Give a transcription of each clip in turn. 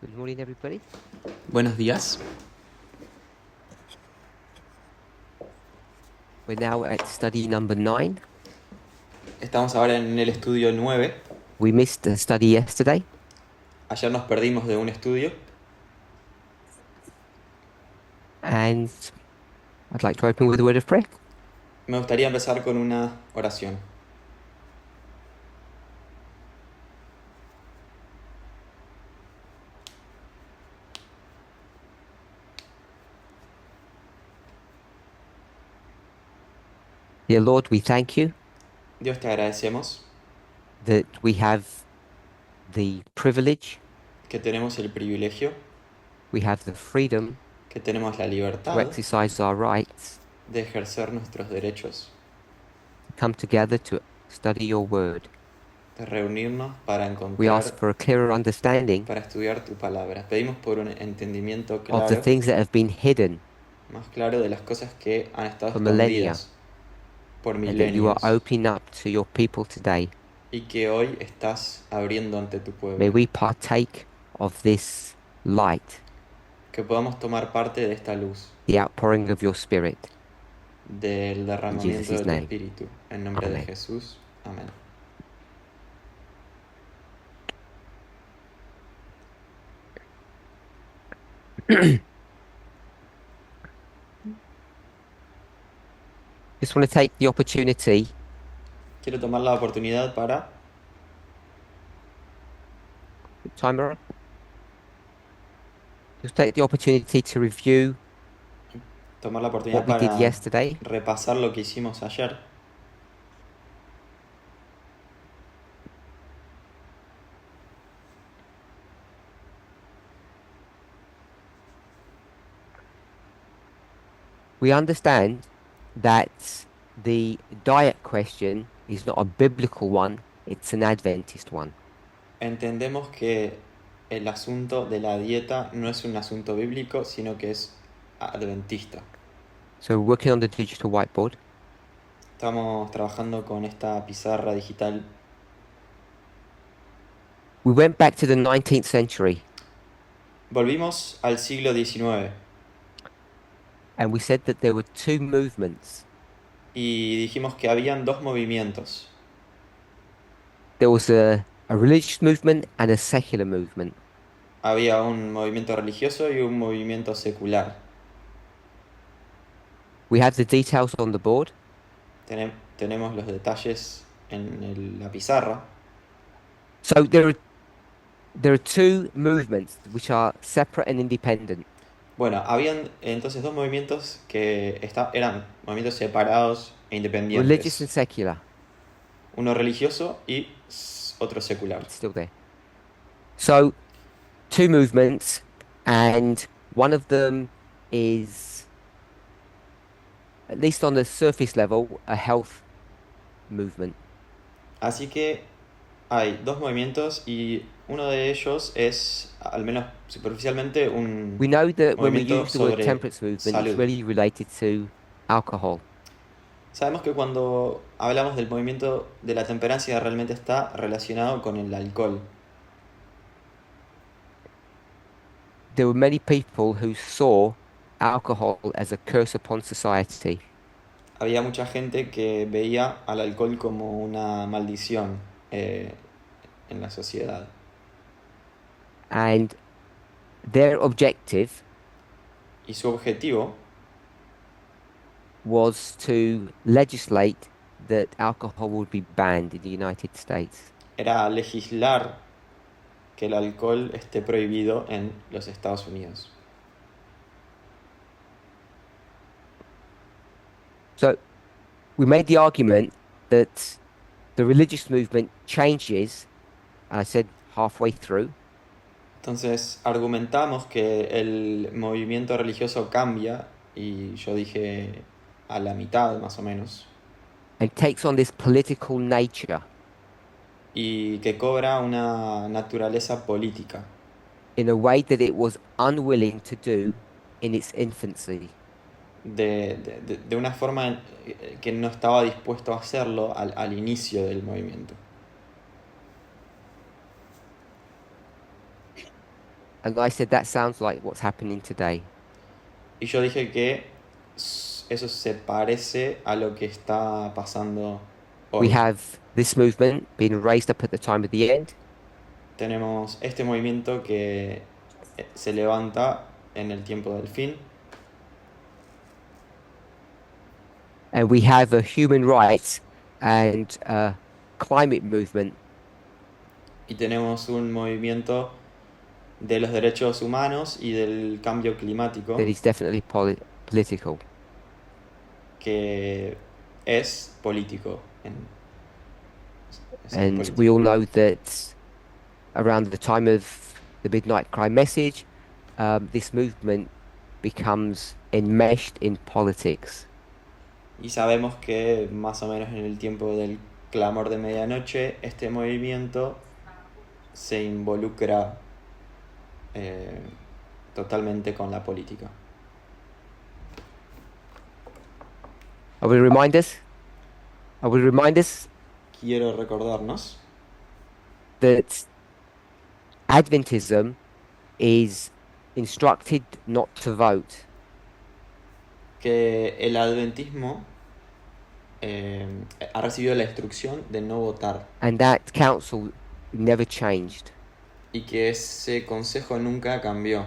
Good morning, everybody. Buenos días. We're now at study number 9. Estamos ahora en el estudio 9. We missed a study yesterday, Ayer nos perdimos de un estudio and I'd like to open with a word of prayer. me gustaría empezar con una oración. Dear Lord, we thank you Dios, te agradecemos that we have the privilege, que tenemos el privilegio, we have the freedom que tenemos la to libertad exercise our rights, de ejercer nuestros derechos, to come together to study your word. de reunirnos para We ask encontrar, for a clearer understanding para estudiar tu palabra. Pedimos por un entendimiento of the claro, things that have been hidden más claro de las cosas que han estado for millennia, escondidas por and that you are milenios opening up to your people today. y que hoy estás abriendo ante tu May pueblo. we partake of this light, Que podamos tomar parte de esta luz, the outpouring of your Spirit. del derramamiento Jesus' de tu name. Espíritu. En nombre de Amén. Jesús. Amén. Just want to take the opportunity Quiero tomar la oportunidad para timer on. Just take the opportunity to review tomar la oportunidad what we did para yesterday. repasar lo que hicimos ayer. We understand that the diet question is not a biblical one, it's an Adventist one. Entendemos que el asunto de la dieta no es un asunto bíblico, sino que es adventista. So we're working on the digital whiteboard. Estamos trabajando con esta pizarra digital. We went back to the 19th century Volvimos al siglo XIX and we said that there were two movements. y dijimos que habían dos movimientos. There was a religious movement and a secular movement. Había un movimiento religioso y un movimiento secular. We have the details on the board. Tenemos los detalles en la pizarra. So there are two movements which are separate and independent. Bueno, habían entonces dos movimientos que eran movimientos separados e Religious and independientes. secular. Uno religioso y otro secular. It's still there. So two movements, and one of them is, at least on the surface level, a health movement. Así que hay dos movimientos y uno de ellos es, al menos superficialmente, un We know that when we movimiento use the word sobre temperance movement, it's salud. really related to alcohol. Sabemos que cuando hablamos del movimiento de la temperancia realmente está relacionado con el alcohol. There were many people who saw alcohol as a curse upon society. Había mucha gente que veía al alcohol como una maldición en la sociedad. And their objective Y su objetivo was to legislate that alcohol would be banned in the United States. era legislar que el alcohol esté prohibido en los Estados Unidos. So we made the argument that the religious movement changes, and I said halfway through, Entonces argumentamos que el movimiento religioso cambia, y yo dije a la mitad más o menos, and takes on this political nature y que cobra una naturaleza política, in a way that it was unwilling to do in its infancy. de una forma que no estaba dispuesto a hacerlo al inicio del movimiento. And I said that sounds like what's happening today. Y yo dije que eso se parece a lo que está pasando We hoy. have this movement being raised up at the time of the end, Tenemos este movimiento que se levanta en el tiempo del fin and we have a human rights and climate movement y tenemos un movimiento de los derechos humanos y del cambio climático that is definitely political. que es político. Es And we político. all know that around the time of the Midnight Cry message, this movement becomes enmeshed in politics. Y sabemos que más o menos en el tiempo del clamor de medianoche, este movimiento se involucra totalmente con la política. I will remind us, I will remind us Quiero recordarnos that Adventism is instructed not to vote. que el adventismo ha recibido la instrucción de no votar And that council never changed. y que ese consejo nunca cambió.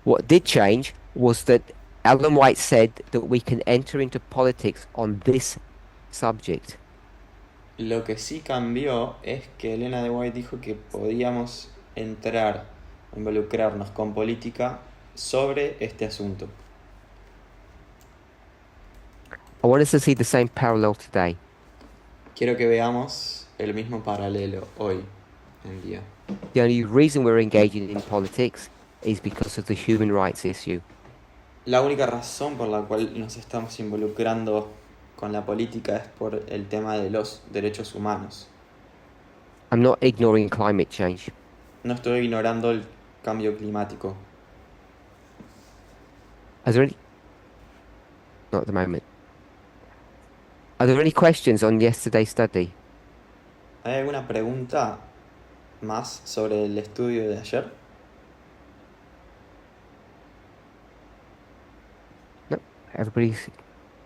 What did change was that Ellen White said that we can enter into politics on this subject. Lo que sí cambió es que Elena de White dijo que podíamos entrar o involucrarnos con política sobre este asunto. I want us to see the same parallel today. Quiero que veamos el mismo paralelo hoy en día. The only reason we're engaging in politics is because of the human rights issue. La única razón por la cual nos estamos involucrando con la política es por el tema de los derechos humanos. I'm not ignoring climate change. No estoy ignorando el cambio climático. Are there any? Not at the moment. Are there any questions on yesterday's study? ¿Hay alguna pregunta más sobre el estudio de ayer? No? Everybody's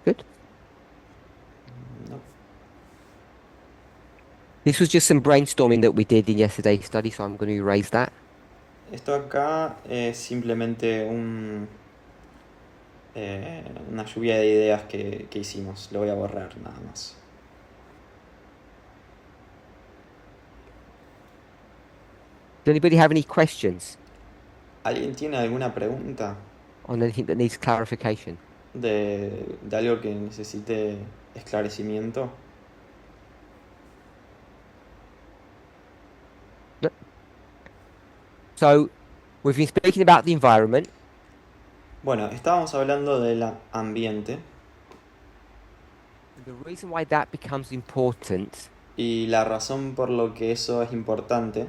good? No. This was just some brainstorming that we did in yesterday's study, so I'm going to erase that. Esto acá es simplemente una lluvia de ideas que hicimos. Lo voy a borrar nada más. Does anybody have any questions ¿Alguien tiene alguna pregunta on anything that needs clarification? de algo que necesite esclarecimiento? No. So, we've been speaking about the environment. Bueno, estábamos hablando del ambiente The reason why that becomes important, y la razón por lo que eso es importante,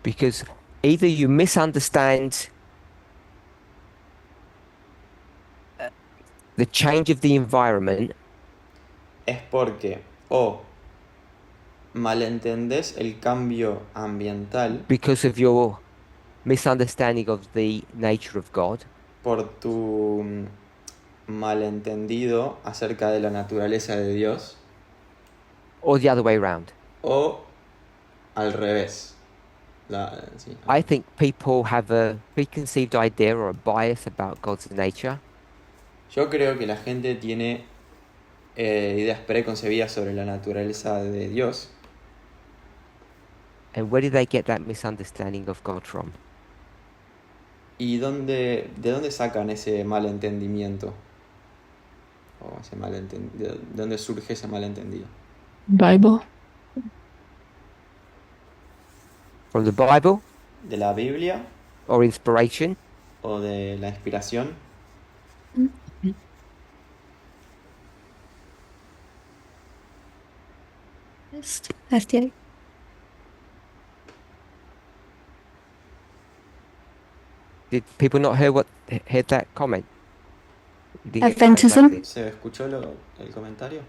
because either you misunderstand the change of the environment, es porque o malentendés el cambio ambiental because of your misunderstanding of the nature of God, por tu malentendido acerca de la naturaleza de Dios, or the other way around. o al revés. Sí. I think people have a preconceived idea or a bias about God's nature, Yo creo que la gente tiene ideas preconcebidas sobre la naturaleza de Dios. and where do they get that misunderstanding of God from? ¿Y de dónde sacan ese malentendimiento? O ese ¿de dónde surge ese malentendido? Bible. From the Bible ¿De la Biblia or inspiration? o de la inspiración? STA. Did people not hear that comment? You didn't get Adventism. translated. ¿Se escuchó el comentario?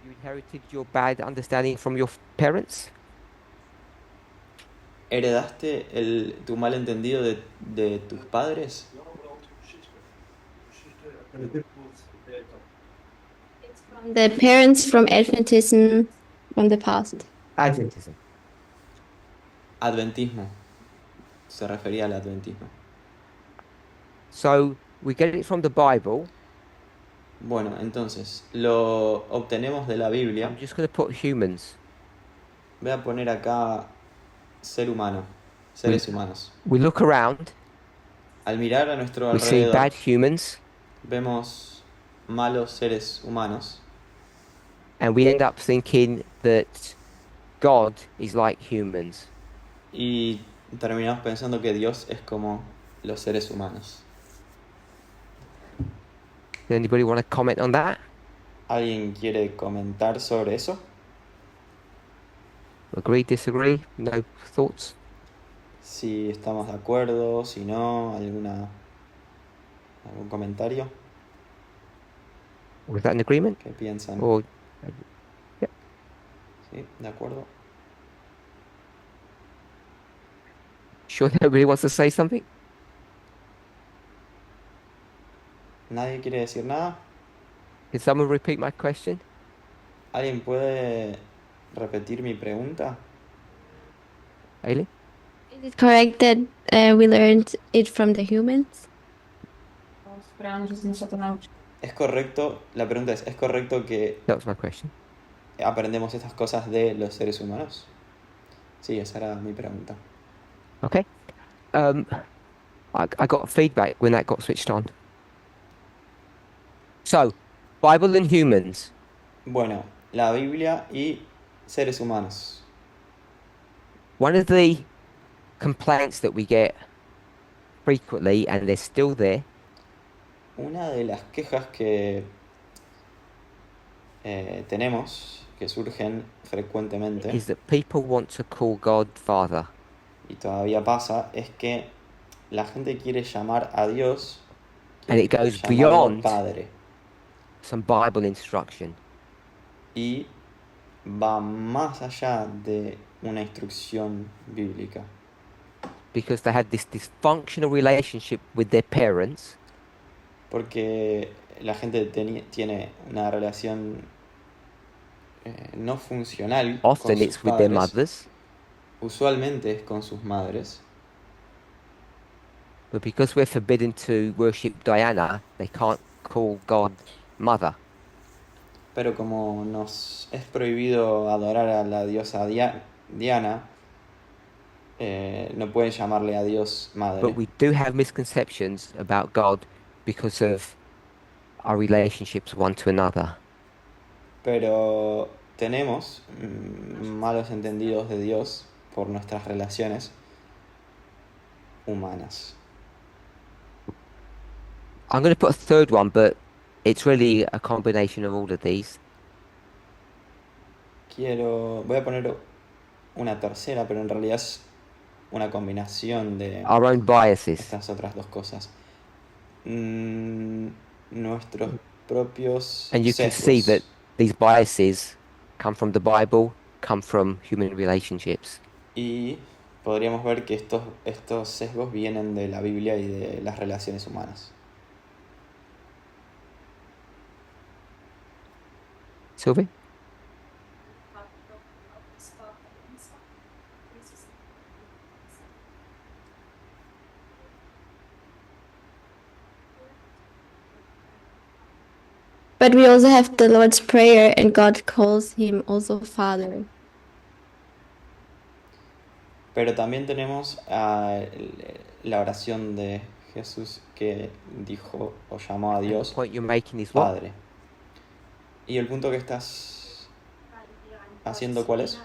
You inherited your bad understanding from your parents? ¿Heredaste tu malentendido de tus padres? From the parents from Adventism from the past. Adventism. Adventismo. Se refería al adventismo. So we get it from the Bible. Bueno, entonces, lo obtenemos de la Biblia. I'm just going to put humans. Voy a poner acá ser humano, seres humanos. We look around, Al mirar a nuestro we see alrededor, bad humans, vemos malos seres humanos and we end up thinking that God is like humans. y terminamos pensando que Dios es como los seres humanos. Does anybody want to comment on that? ¿Alguien quiere comentar sobre eso? Agree, disagree? No thoughts? Si estamos de acuerdo, si no, algún comentario. Was that an agreement? ¿Qué piensan? Or ¿Sí? ¿De acuerdo? sure nobody wants to say something? ¿Nadie quiere decir nada? Can someone repeat my question? ¿Alguien puede repetir mi pregunta? Aileen? Is it correct that we learned it from the humans? ¿Es correcto? La pregunta ¿es correcto que That was my question. aprendemos estas cosas de los seres humanos? Sí, esa era mi pregunta. Okay. I got feedback when that got switched on. So, Bible and humans. Bueno, la Biblia y seres humanos. One of the complaints that we get frequently, and they're still there, Una de las quejas que tenemos, que surgen frecuentemente, is that people want to call God Father. y todavía pasa, es que la gente quiere llamar a Dios, And it goes llamarlo beyond Padre, some Bible instruction. y va más allá de una instrucción bíblica, Because they had this dysfunctional relationship with their parents, porque la gente tiene una relación no funcional con often sus it's with their padres, mothers, usualmente es con sus madres, but because we're forbidden to worship Diana, they can't call God Mother. pero como nos es prohibido adorar a la diosa Diana, no pueden llamarle a Dios madre. But we do have misconceptions about God because of our relationships one to another. Pero tenemos malos entendidos de Dios por nuestras relaciones humanas. I'm going to put a third one, but it's really a combination of all of these. Voy a poner una tercera, pero en realidad es una combinación de Our own biases. estas otras dos cosas. Nuestros propios And you can see sesgos. that these biases come from the Bible, come from human relationships. Y podríamos ver que estos sesgos vienen de la Biblia y de las relaciones humanas. Sylvie? But we also have the Lord's Prayer, and God calls him also Father. Pero también tenemos la oración de Jesús que dijo o llamó a And the Dios point you're making is what? Padre. Y el punto que estás haciendo, ¿cuál es?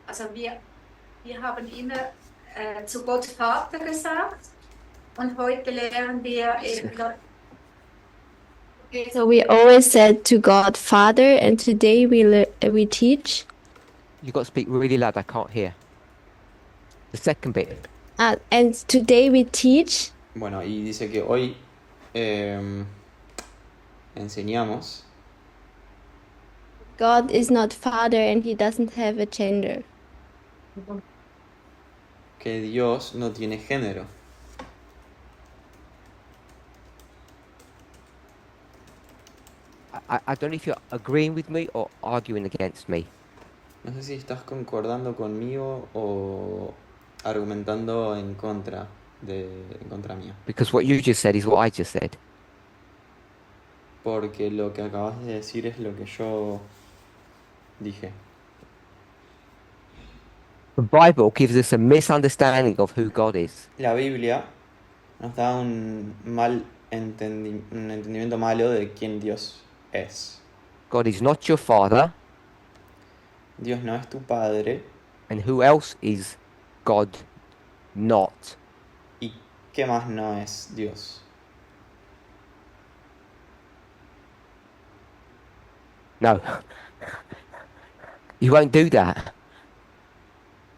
Also wir haben immer zu Gott Vater gesagt und heute lernen wir eben Okay, so we always said to God Father, and today we teach. You got to speak really loud. I can't hear. The second bit. And today we teach Bueno, y dice que hoy enseñamos God is not Father and he doesn't have a gender. que Dios no tiene género. I don't know if you're agreeing with me or arguing against me. No sé si estás concordando conmigo o argumentando en contra mío. Because what you just said is what I just said. Porque lo que acabas de decir es lo que yo dije. The Bible gives us a misunderstanding of who God is. La Biblia nos da un entendimiento malo de quién Dios es. God is not your father, Dios no es tu padre. and who else is God not? ¿Y qué más no es Dios? No. You won't do that.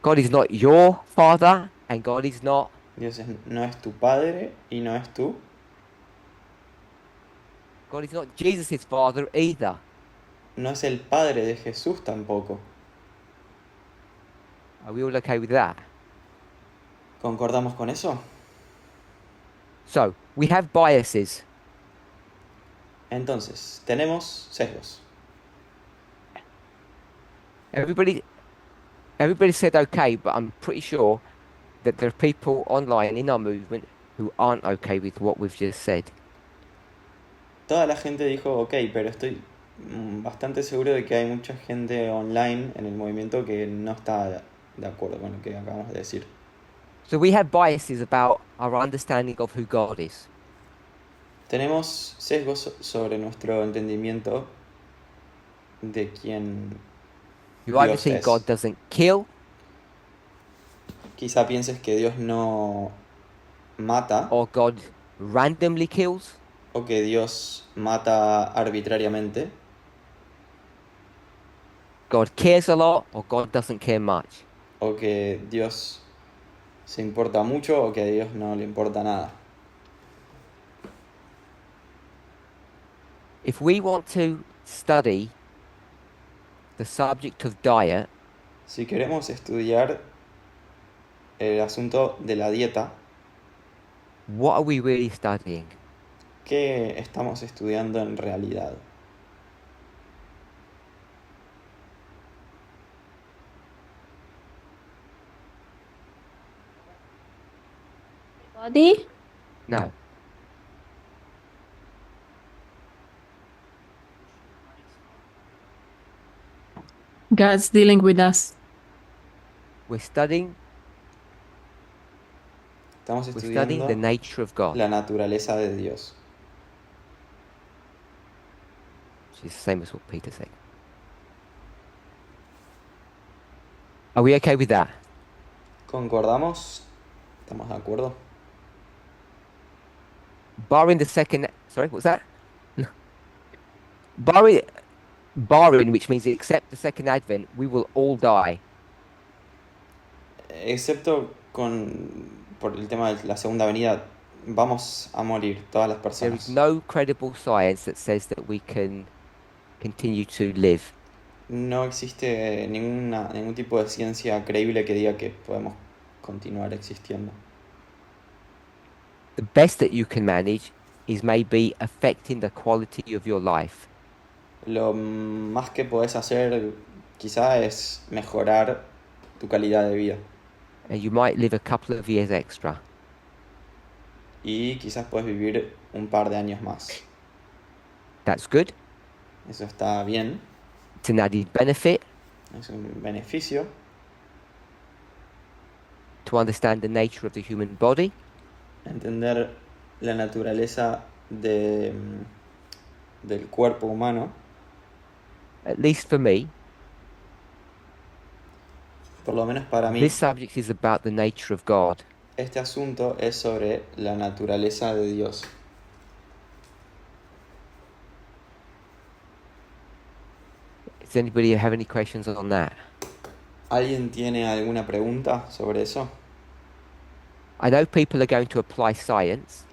God is not your father, and God is not. No es tu padre y no es tú. God is not Jesus' father either. No es el padre de Jesús tampoco. Are we all okay with that? ¿Concordamos con eso? So, we have biases. Entonces, tenemos sesgos. Everybody said okay, but I'm pretty sure that there are people online in our movement who aren't okay with what we've just said. Toda la gente dijo ok, pero estoy bastante seguro de que hay mucha gente online en el movimiento que no está de acuerdo con lo que acabamos de decir. So we have biases about our understanding of who God is. Tenemos sesgos sobre nuestro entendimiento de quién You either Dios think es. God doesn't kill, Quizá pienses que Dios no mata or God randomly kills, o que Dios mata arbitrariamente, God cares a lot, or God doesn't care much. o que Dios se importa mucho o que a Dios no le importa nada. If we want to study the subject of diet, Si queremos estudiar el asunto de la dieta, what are we really studying? ¿qué estamos estudiando en realidad? Body? No. God's dealing with us. We're studying Estamos the estudiando nature of God, la naturaleza de Dios. which is the same as what Peter said. Are we okay with that? ¿Concordamos? ¿Estamos de acuerdo? Barring the second, sorry, what's that? Barring, which means except the second advent, we will all die. Excepto por el tema de la segunda venida, vamos a morir todas las There is personas. no credible science that says that we can continue to live. No existe ningún tipo de ciencia creíble que diga que podemos continuar existiendo. The best that you can manage is maybe affecting the quality of your life. Lo más que podés hacer quizá es mejorar tu calidad de vida. And you might live a couple of years extra. Y quizás puedes vivir un par de años más. That's good. Eso está bien, It's an added benefit es un beneficio to understand the nature of the human body. entender la naturaleza del cuerpo humano. At least for me, Por lo menos para mí, this subject is about the nature of God. este asunto es sobre la naturaleza de Dios. Does anybody have any questions on that? ¿Alguien tiene alguna pregunta sobre eso? I know people are going to apply science,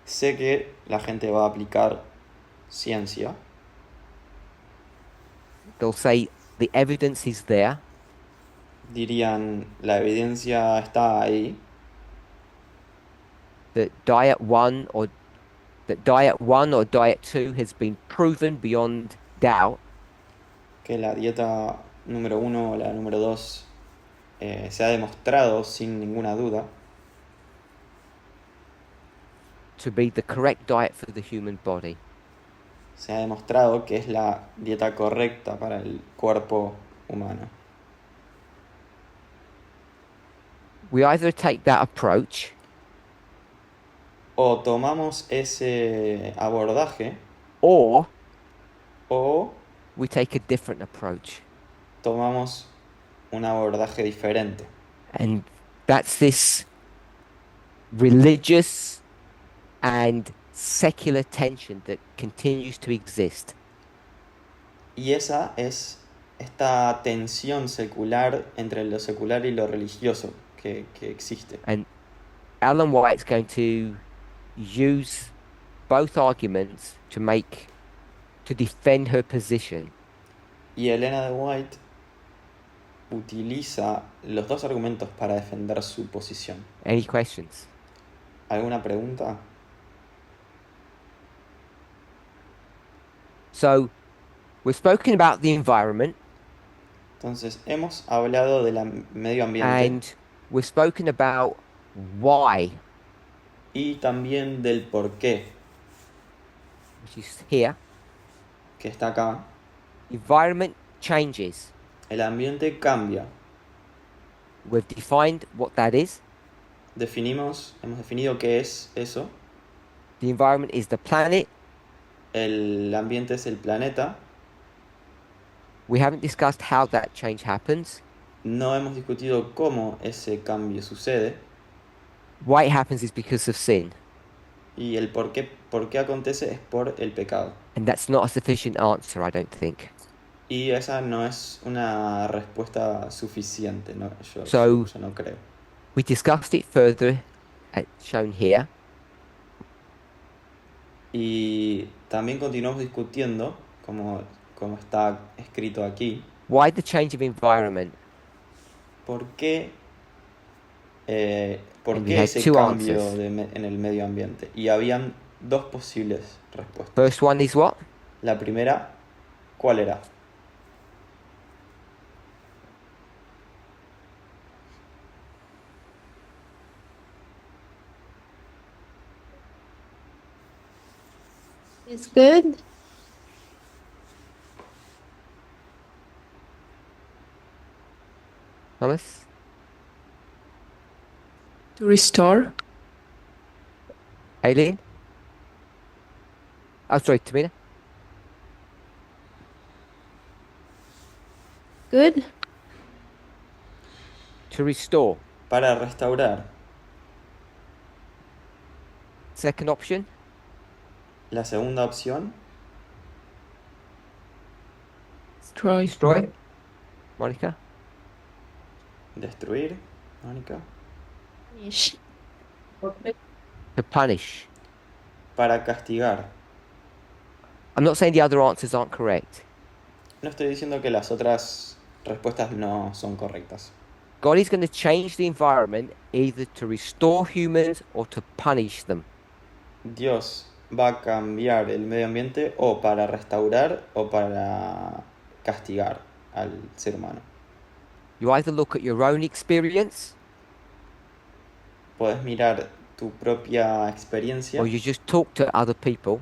Sé que la gente va a aplicar ciencia. they'll say the evidence is there, Dirían, la evidencia está ahí, that diet 1 or diet 2 has been proven beyond doubt que la dieta número 1 o la número 2 se ha demostrado sin ninguna duda to be the correct diet for the human body. se ha demostrado que es la dieta correcta para el cuerpo humano. We either take that approach O tomamos ese abordaje or o we take a different approach. tomamos un abordaje diferente. And that's this religious and secular tension that continues to exist. Y esa es esta tensión secular entre lo secular y lo religioso que existe. And Ellen White's going to use both arguments to defend her position. Y Elena de White utiliza los dos argumentos para defender su posición. Any questions? ¿Alguna pregunta? So, we've spoken about the environment Entonces, hemos hablado del medio ambiente and we've spoken about why, y también del por qué, which is here. que está acá. Environment changes. El ambiente cambia. We've defined what that is. Hemos definido qué es eso. The environment is the planet. El ambiente es el planeta. We haven't discussed how that change happens. No hemos discutido cómo ese cambio sucede Why it happens is because of sin. y el por qué acontece es por el pecado. And that's not a sufficient answer, I don't think. Y esa no es una respuesta suficiente, ¿no? Yo no creo. We discussed it further, shown here. Y también continuamos discutiendo, como está escrito aquí, Why the change of environment? por qué And we had ese two cambio answers. en el medio ambiente. Y habían dos posibles respuestas. First one is what? La primera, ¿cuál era? It's good. Thomas? To restore. Aileen? Oh, sorry, Tamina? Good. To restore. Para restaurar. Second option? La segunda opción, Destroy. Destroy. Monica? destruir, Mónica. Finish. To punish. Para castigar. I'm not saying the other answers aren't correct. No estoy diciendo que las otras respuestas no son correctas. God is going to change the environment either to restore humans or to punish them. Dios va a cambiar el medio ambiente o para restaurar o para castigar al ser humano. You either look at your own experience Podés mirar tu propia experiencia or you just talk to other people.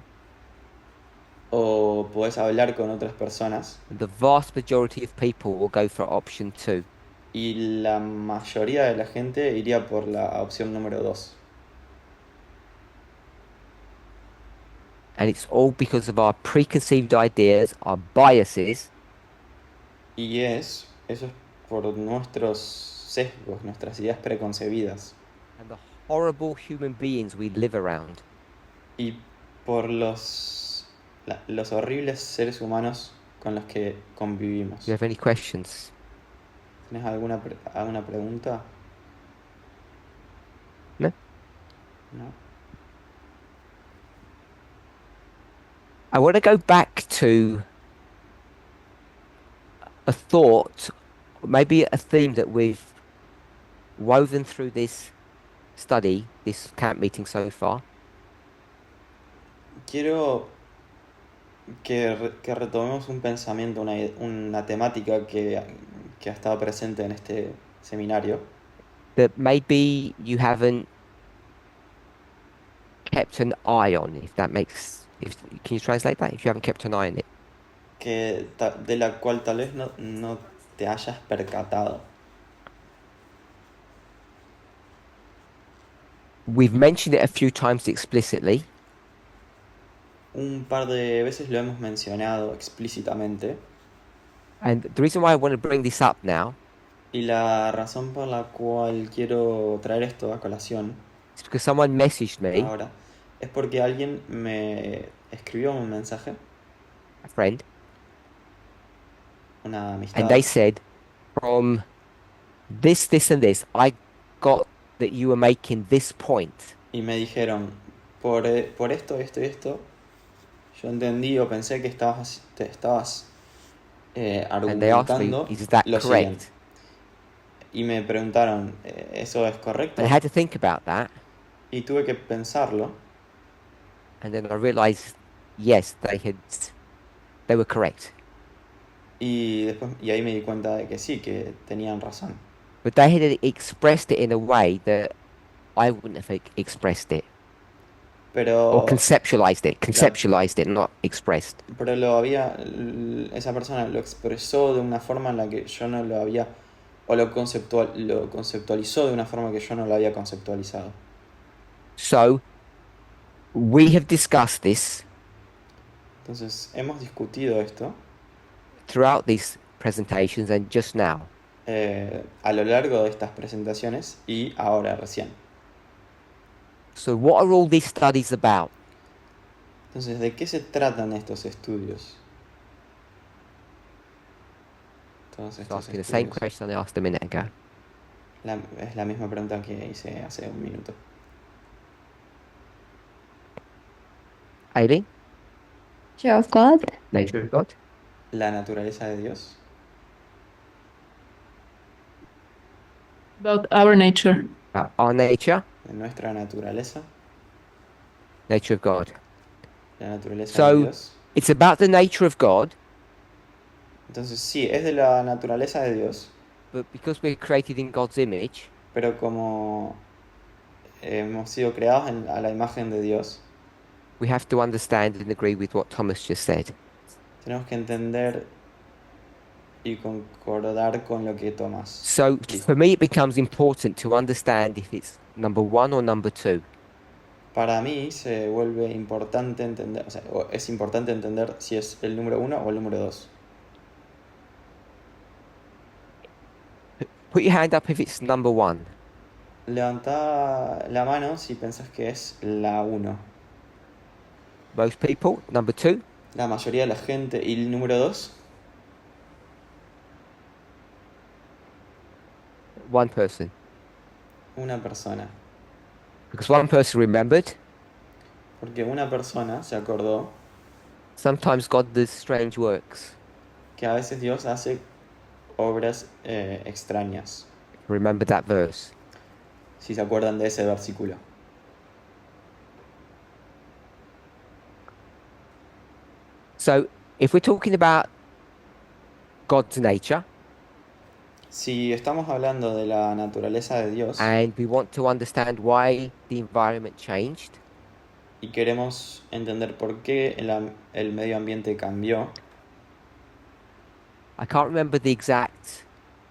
o podés hablar con otras personas And the vast majority of people will go for option 2. y la mayoría de la gente iría por la opción número 2. And it's all because of our preconceived ideas, our biases, Y eso es por nuestros sesgos, nuestras ideas preconcebidas and the horrible human beings we live around. y por los horribles seres humanos con los que Do convivimos. you have any questions? ¿Tienes alguna pregunta? No? ¿No? I want to go back to a thought, maybe a theme that we've woven through this study, this camp meeting so far, Quiero que retomemos un pensamiento, una temática que ha estado presente en este seminario, that maybe you haven't kept an eye on, if that makes, can you translate that? If you haven't kept an eye on it. de la cual tal vez no te hayas percatado. We've mentioned it a few times explicitly, Un par de veces lo hemos mencionado explícitamente, and the reason why I want to bring this up now y la razón por la cual quiero traer esto a colación is because someone messaged me, ahora es porque alguien me escribió un mensaje, a friend, una and amistad, they said, from this, and this, I got that you were making this point. y me dijeron, por esto, esto y esto, yo entendí o pensé que te estabas And they asked me, argumentando is that lo siguiente. correct? Y me preguntaron, ¿eso es correcto? And I had to think about that, Y tuve que pensarlo, and then I realized, yes, they were correct. y ahí me di cuenta de que sí, que tenían razón. But they had expressed it in a way that I wouldn't have expressed it, or Pero, conceptualized it, not expressed. pero esa persona lo expresó de una forma en la que yo no lo había, o lo conceptualizó de una forma que yo no lo había conceptualizado. So we have discussed this Entonces, hemos discutido esto throughout these presentations and just now. a lo largo de estas presentaciones y ahora recién. So what are all these studies about? Entonces, ¿de qué se tratan estos estudios? Todos So estos asking the same estudios. question I asked a minute ago. Es la misma pregunta que hice hace un minuto. Aileen, Nature of God. nature of God. La naturaleza de Dios. About our nature. Our nature, De nuestra naturaleza. nature of God. La naturaleza So- de Dios. It's about the nature of God, Entonces sí, es de la naturaleza de Dios, but because we're created in God's image, pero como hemos sido creados a la imagen de Dios, we have to understand and agree with what Thomas just said. tenemos que entender y concordar con lo que Tomás So dijo. for me, it becomes important to understand if it's number one or number two. Para mí se vuelve importante entender, o sea, es importante entender si es el número 1 o el número 2. Put your hand up if it's number one. Levanta la mano si pensás que es la 1. Most people, number two. La mayoría de la gente. ¿Y el número 2? One person. Una persona. Because one person remembered. Porque una persona se acordó Sometimes God does strange works. que a veces Dios hace obras extrañas. Remember that verse. Si se acuerdan de ese versículo. So if we're talking about God's nature Si estamos hablando de la naturaleza de Dios and we want to understand why the environment changed, y queremos entender por qué el medio ambiente cambió, I can't remember the exact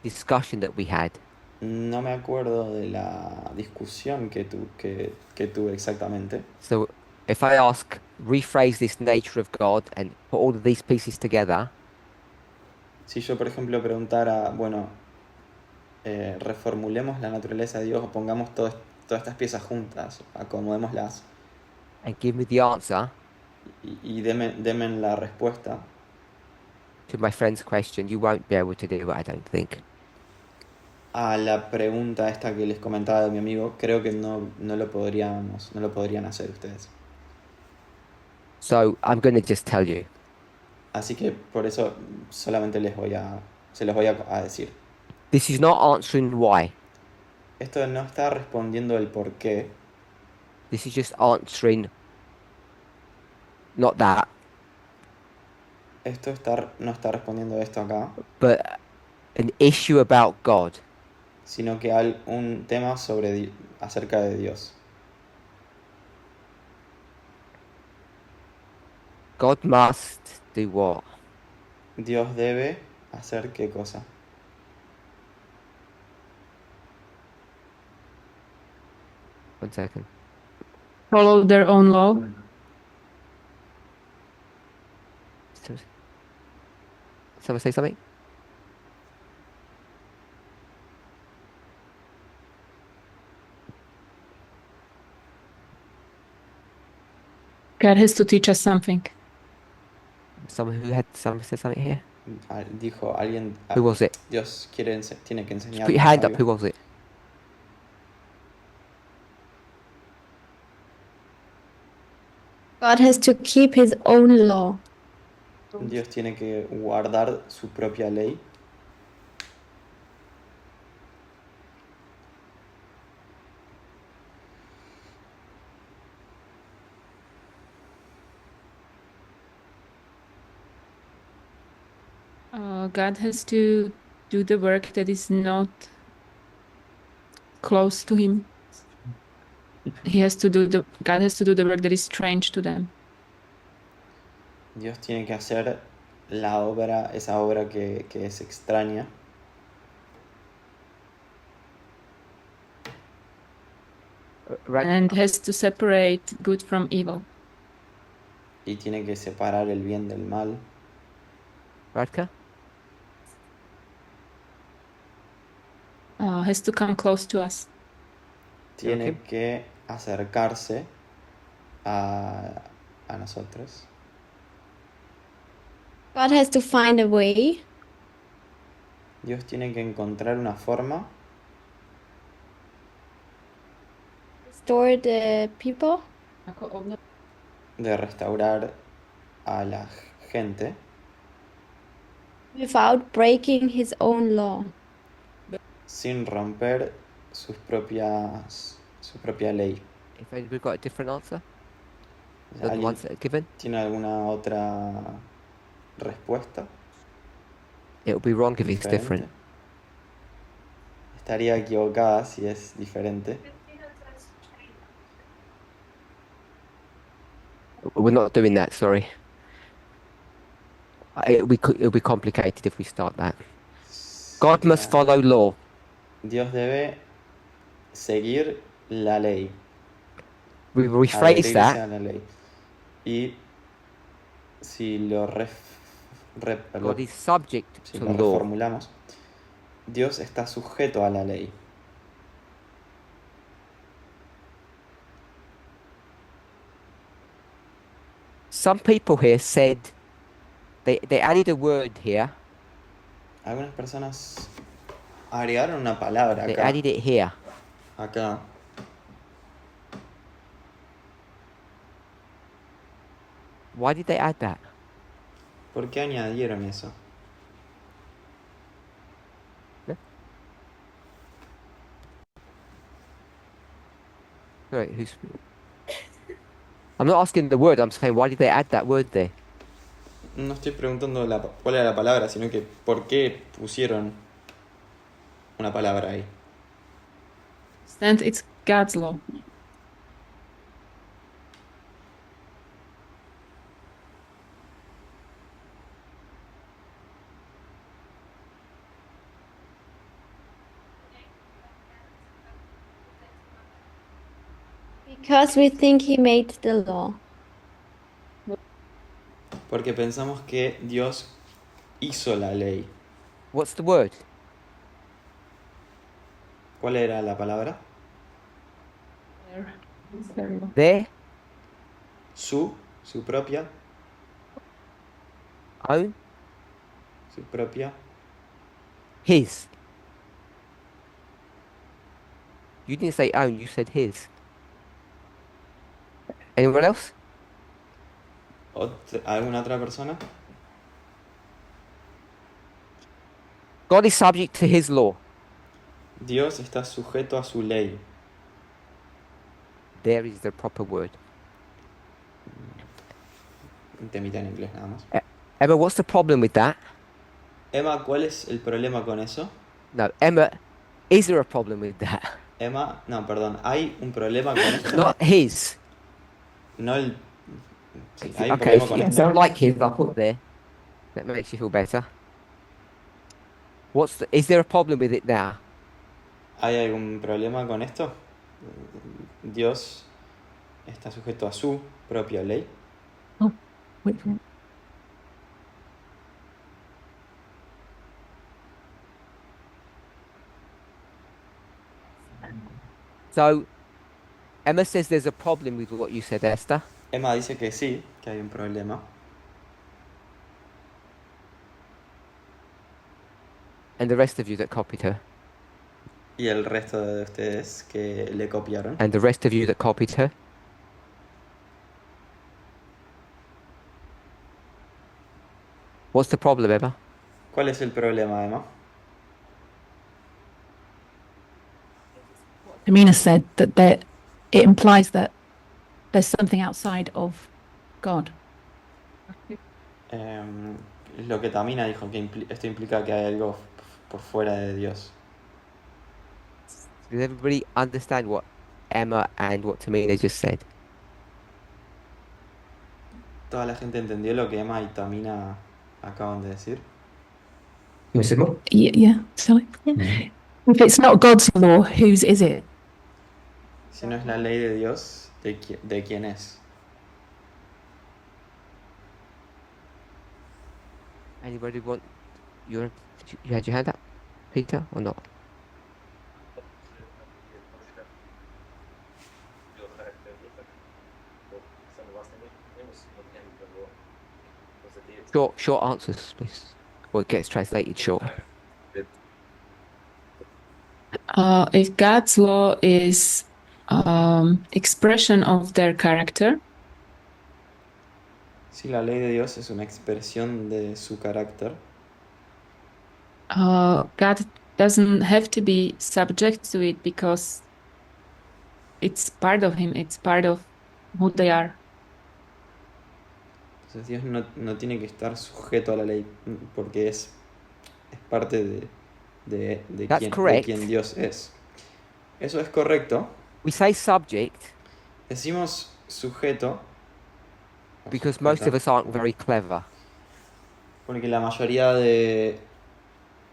discussion that we had, no me acuerdo de la discusión que tuve exactamente. so if I ask, rephrase this nature of God and put all of these pieces together, Si yo, por ejemplo, preguntara, bueno, reformulemos la naturaleza de Dios o pongamos todas estas piezas juntas, acomodémoslas and give me the answer, y denme la respuesta, to my friend's question, you won't be able to do it, I don't think. A la pregunta esta que les comentaba de mi amigo, creo que no lo podrían hacer ustedes. So I'm going to just tell you. Así que por eso solamente se los voy a decir. This is not answering why. Esto no está respondiendo el por qué, This is just answering not that, no está respondiendo esto acá, but an issue about God. sino que un tema acerca de Dios. God must do what? Dios debe hacer qué cosa. One second. Follow their own law. Someone say something? God has to teach us something. Someone who had someone said something here? Dijo alguien, Who was it? Dios tiene que Just enseñarnos put your hand up. algo. Who was it? God has to keep his own law. Dios tiene que guardar su propia ley. God has to do the work that is not close to him. God has to do the work that is strange to them. Dios tiene que hacer esa obra que es extraña. Right. And has to separate good from evil. Y tiene que separar el bien del mal. Radka? Has to come close to us. Tiene Joaquín. que acercarse a nosotros. God has to find a way Dios tiene que encontrar una forma to restore the people de restaurar a la gente without breaking his own law. sin romper su propia ley. If anybody got a different answer than the ¿Alguien ones that are given, tiene alguna otra respuesta it'll be wrong if it's diferente? different. Estaría equivocada si es diferente. We're not doing that, sorry. It'll be complicated if we start that. God must Claro. follow law. Dios debe seguir la ley, We rephrase adherirse that. a la ley. Y si lo God is subject si to lo law. reformulamos, Dios está sujeto a la ley. Some people here said they added a word here. Algunas personas agregaron una palabra They acá. added it here. Acá. Why did they add that? ¿Por qué añadieron eso? Right, who's? I'm not asking the word. I'm saying why did they add that word there? No estoy preguntando cuál era la palabra, sino que por qué pusieron una palabra ahí. And it's God's law. Because we think he made the law. Porque pensamos que Dios hizo la ley. What's the word? ¿Cuál era la palabra? Their Su propia. own? Su propia. His. You didn't say own, you said his. Anyone else? ¿Alguna otra persona? God is subject to his law. Dios está sujeto a su ley. There is the proper word. Un temita en inglés nada más. Emma, what's the problem with that? Emma, ¿cuál es el problema con eso? No, Emma, is there a problem with that? Emma, no, perdón, ¿hay un problema con esto? Not his. No el... Sí, hay un Okay, problema con if you esto. don't like his, I'll put there. That makes you feel better. Is there a problem with it now? ¿Hay algún problema con esto? Dios está sujeto a su propia ley. Wait for it. So, Emma says there's a problem with what you said, Esther. Emma dice que sí, que hay un problema. And the rest of you that copied her. Y el resto de ustedes que le copiaron. And the rest of you that copied her. What's the problem, Emma? ¿Cuál es el problema, Emma? Tamina said that it implies that there's something outside of God. Lo que Tamina dijo, que esto implica que hay algo por fuera de Dios. Does everybody understand what Emma and what Tamina just said? ¿Toda la gente entendió lo que Emma y Tamina acaban de decir? Yeah, sorry. If it's not God's law, whose is it? Si no es la ley de Dios, ¿de quién es? Anybody want you had your hand up, Peter, or not? Short answers, please. Or it gets translated short. If God's law is expression of their character, Si la ley de Dios es una expresión de su carácter, God doesn't have to be subject to it because it's part of Him, it's part of who they are. entonces Dios no tiene que estar sujeto a la ley porque es parte de That's quién, de correct. quién Dios es. Eso es correcto. We say subject Decimos sujeto because most of us aren't very clever. porque la mayoría de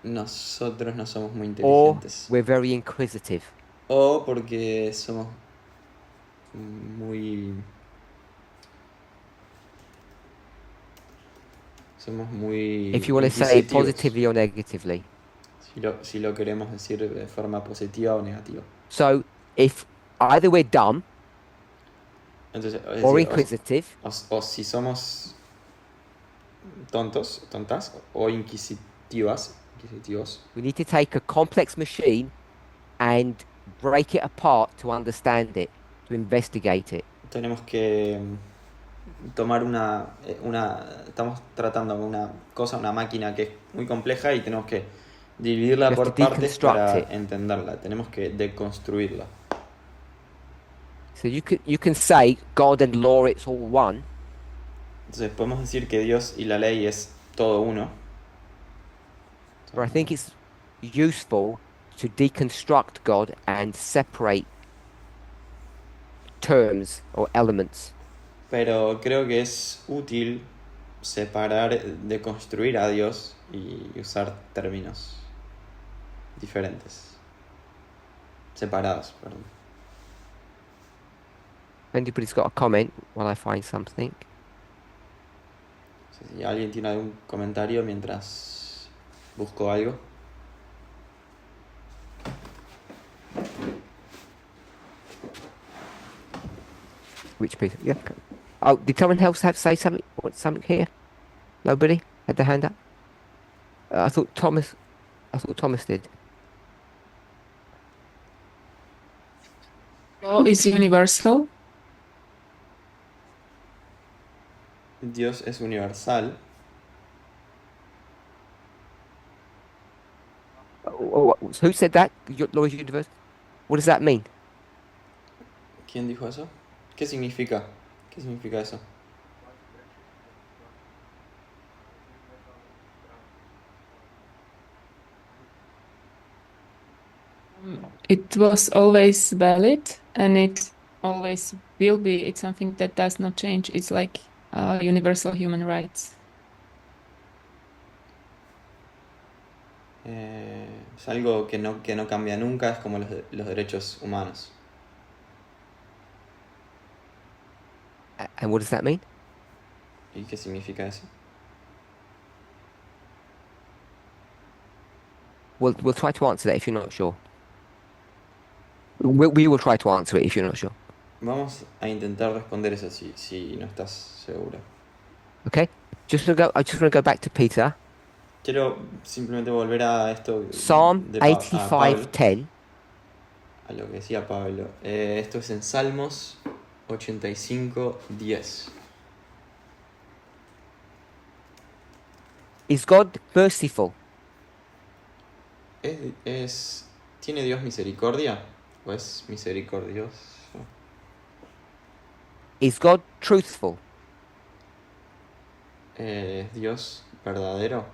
nosotros no somos muy Or inteligentes. we're very inquisitive. O porque somos muy... Somos muy If you want to say it inquisitivos. positively or negatively. Si lo queremos decir de forma positiva o negativa. So if either we're dumb Entonces, es or decir, inquisitive, o si somos tontas o inquisitivos, we need to take a complex machine and break it apart to understand it, to investigate it. tenemos que tomar estamos tratando una cosa, una máquina que es muy compleja y tenemos que dividirla You have por to partes para deconstruct it. entenderla, tenemos que deconstruirla. So you can say God and law, it's all one, Entonces podemos decir que Dios y la ley es todo uno. but I think it's useful to deconstruct God and separate terms or elements. Pero creo que es útil separar, deconstruir a Dios y usar términos diferentes. Separados, perdón. Anybody's got a comment while I find something? Si alguien tiene algún comentario mientras busco algo. Which piece? Yeah. Oh, did someone else say something? Want something here? Nobody had their hand up? I thought Thomas did. Law is universal. Dios es universal. Who said that? Law is universal. What does that mean? ¿Quién dijo eso? ¿Qué significa? ¿Qué significa eso? It was always valid and it always will be. It's something that does not change. It's like universal human rights. Es algo que no cambia nunca, es como los derechos humanos. And what does that mean? ¿Y qué significa eso? We'll try to answer that if you're not sure. We will try to answer it if you're not sure. Vamos a intentar responder eso si no estás seguro. Okay? I just want to go back to Peter. Quiero simplemente volver a esto Psalm de a Pablo, 85:10. a lo que decía Pablo. Esto es en Salmos 85:10. Is God merciful? ¿Tiene Dios misericordia? ¿O es misericordioso? Is God truthful? ¿Es Dios verdadero?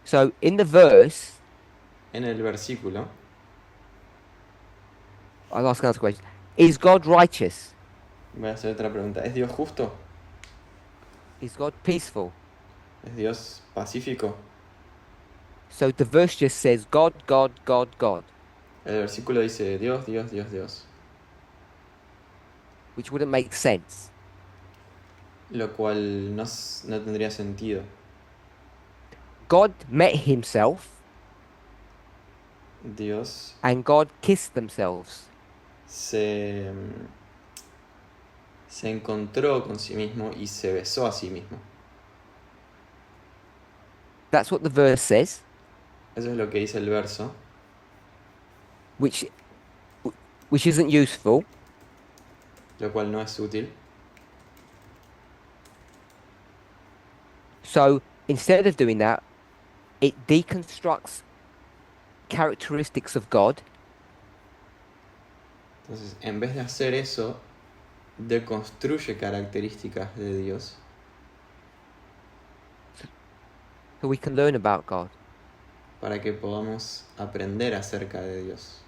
So in the verse, En el versículo, I'll ask another question. Is God righteous? voy a hacer otra pregunta. ¿Es Dios justo? Is God peaceful? ¿Es Dios pacífico? So the verse just says God, God, God, God, El versículo dice Dios, Dios, Dios, Dios. which wouldn't make sense. Lo cual no tendría sentido. God met himself Dios and God kissed themselves. se encontró con sí mismo y se besó a sí mismo. That's what the verse says, Eso es lo que dice el verso, which isn't useful. lo cual no es útil. So instead of doing that, it deconstructs characteristics of God Entonces, en vez de hacer eso, deconstruye características de Dios so we can learn about God. para que podamos aprender acerca de Dios.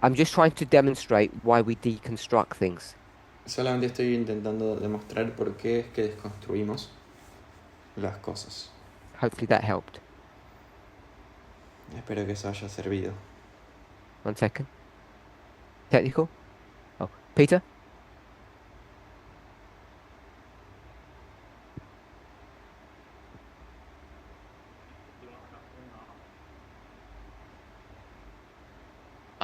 I'm just trying to demonstrate why we deconstruct things. Solamente estoy intentando demostrar por qué es que desconstruimos las cosas. Hopefully that helped. Espero que eso haya servido. 1 second. Technical? Oh, Peter?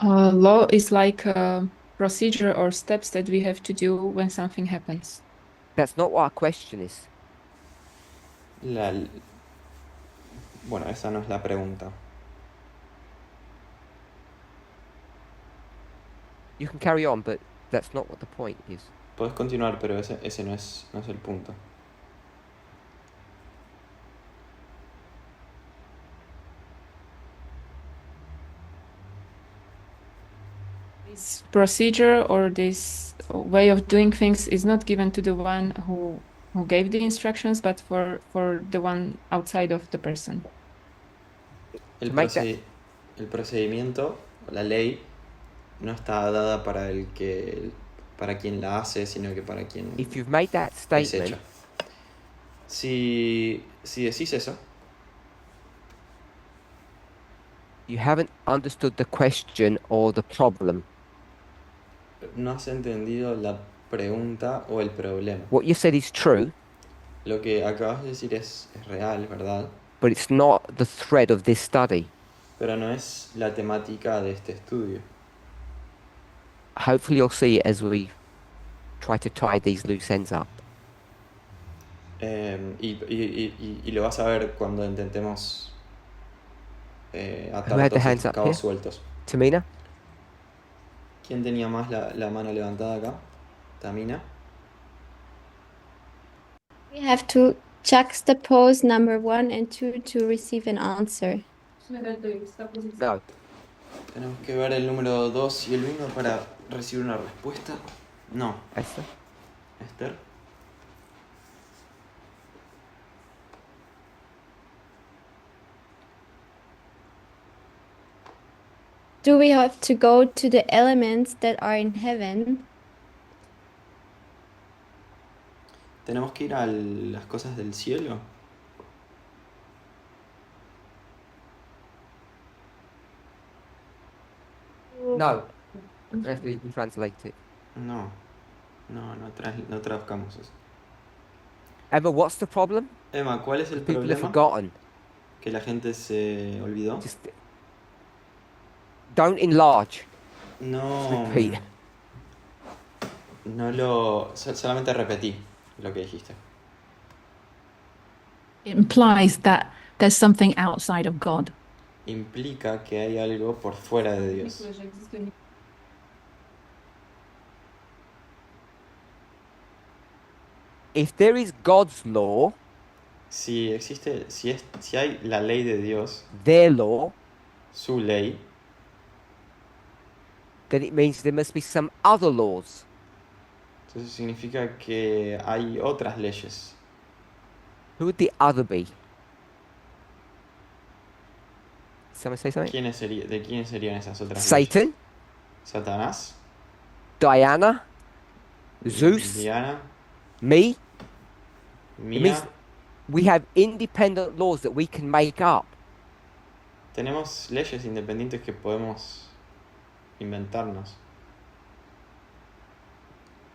Law is like a procedure or steps that we have to do when something happens. That's not what our question is. Bueno, esa no es la pregunta. You can carry on, but that's not what the point is. Puedes continuar, pero ese no es el punto. This procedure or this way of doing things is not given to the one who gave the instructions, but for the one outside of the person. El To make that- el procedimiento, la ley, no está dada para quien la hace, sino que para quien If you've made that es hecha. statement, Si decís eso, you haven't understood the question or the problem. no has entendido la pregunta o el problema. What you said is true, Lo que acabas de decir es real, ¿verdad? but it's not the thread of this study. Pero no es la temática de este estudio. Hopefully you'll see it as we try to tie these loose ends up. Y lo vas a ver cuando intentemos Who atar had the todos hands estos up cabos here? sueltos. Tamina? ¿Quién tenía más la mano levantada acá? Tamina. We have to juxtapose number 1 and 2 to receive an answer. No. Tenemos que ver el número 2 y el 1 para recibir una respuesta. No, Esther? Esther. Do we have to go to the elements that are in heaven? ¿Tenemos que ir a las cosas del cielo? No. Let's translate it. No. No traduzcamos eso. Emma, what's the problem? Emma, ¿cuál es el People have problema? forgotten. Que la gente se olvidó. Just don't enlarge. No. Repeat. Solamente repetí lo que dijiste. It implies that there's something outside of God. Implica que hay algo por fuera de Dios. If there is God's law, Si hay la ley de Dios, their law, su ley, then it means there must be some other laws. entonces significa que hay otras leyes. Who would the other be? Someone say something? ¿De quiénes serían esas otras Satan, leyes? Satanás, Diana, Zeus, Diana, me. It Mía. means we have independent laws that we can make up. Tenemos leyes independientes que podemos inventarnos.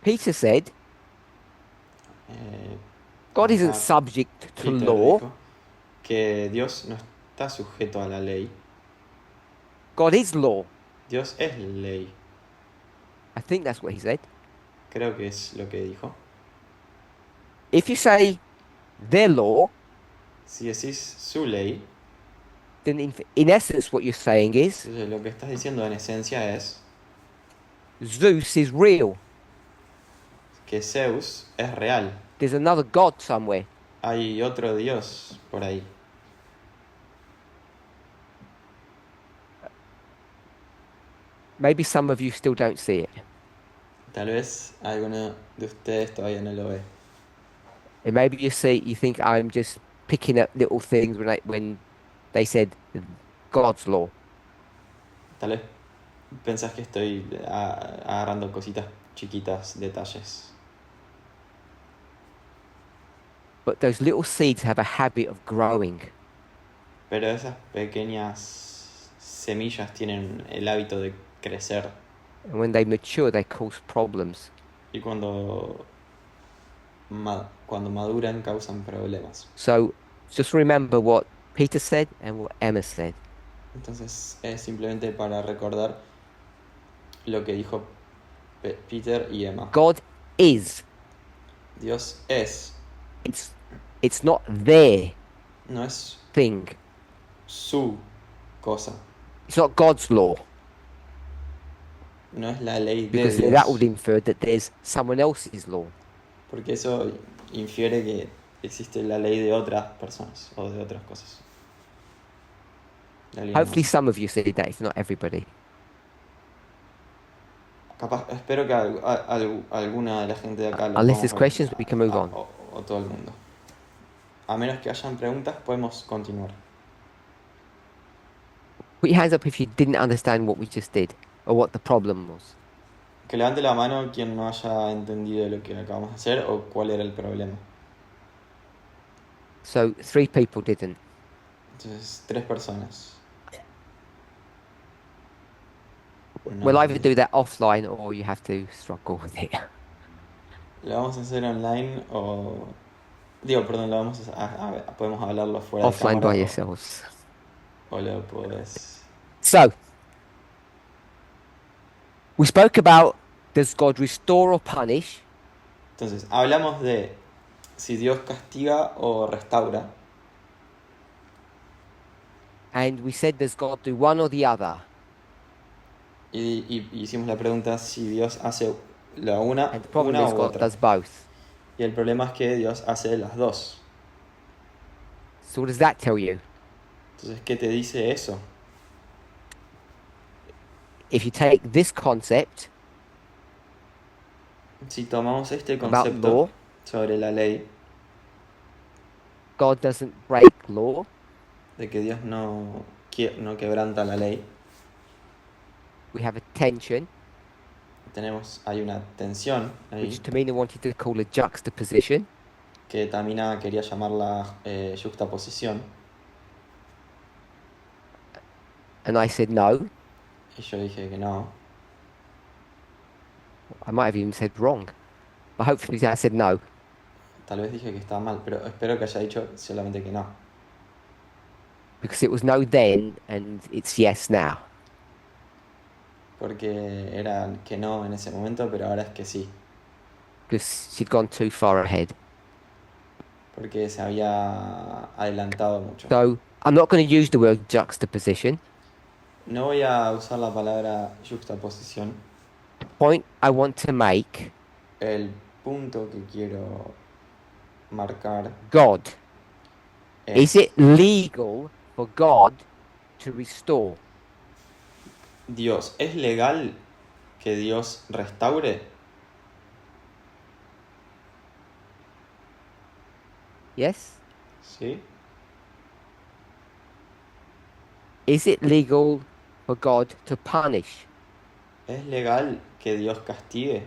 Peter said Eh, God isn't Ajá. subject to Peter law. dijo que Dios no está sujeto a la ley. God is law. Dios es ley. I think that's what he said. Creo que es lo que dijo. If you say their law, Si decís su ley, then in essence what you're saying is entonces lo que estás diciendo en esencia es Zeus is real. que Zeus es real. There's another God somewhere. Hay otro Dios por ahí. Maybe some of you still don't see it. Tal vez alguno de ustedes todavía no lo ve. And maybe you think I'm just picking up little things when they said God's law. Tal vez pensás que estoy agarrando cositas chiquitas, detalles. But those little seeds have a habit of growing. Pero esas pequeñas semillas tienen el hábito de crecer. And when they mature, they cause problems. Y cuando maduran causan problemas. So just remember what Peter said and what Emma said. Entonces es simplemente para recordar lo que dijo Peter y Emma. God is. Dios es, It's not their no es thing. su cosa, It's not God's law. no es la ley de Because Dios. that would infer that there's someone else's law. Porque eso infiere que existe la ley de otras personas o de otras cosas. De alguien Hopefully más. some of you see that, if not everybody. Espero que alguna de la gente de acá lo Unless podamos there's ver. questions, we can move on. O todo el mundo. A menos que hayan preguntas, podemos continuar. Put your hands up if you didn't understand what we just did or what the problem was. Que levante la mano quien no haya entendido lo que acabamos de hacer o cuál era el problema. So 3 people didn't. Entonces, 3 personas. No. We'll either do that offline or you have to struggle with it. ¿Lo vamos a hacer online o...? Digo, perdón, lo vamos podemos hablarlo fuera de Offline cámara by yourselves. o lo podés... So, we spoke about, does God restore or punish? Entonces, hablamos de si Dios castiga o restaura. And we said, does God do one or the other? Y hicimos la pregunta si Dios hace And the problem una is u God otra. does both. Y el problema es que Dios hace las dos. So what does that tell you? Entonces, ¿qué te dice eso? If you take this concept Si tomamos este about concepto law, sobre la ley, God doesn't break law, de que Dios no quebranta la ley, we have a tension, hay una tensión ahí, which Tamina wanted to call a juxtaposition. que Tamina quería llamarla juxtaposición, And I said no. y yo dije que no. I might have even said wrong. But hopefully I said no. Tal vez dije que estaba mal, pero espero que haya dicho solamente que no. Because it was no then and it's yes now. Porque era que no en ese momento, pero ahora es que sí. Because she'd gone too far ahead. Porque se había adelantado mucho. So I'm not going to use the word juxtaposition. No voy a usar la palabra juxtaposición. The point I want to make, El punto que quiero marcar God. es: Is it legal for God to restore? Dios, ¿es legal que Dios restaure? Yes? ¿Sí? Is it legal for God to punish? ¿Es legal que Dios castigue?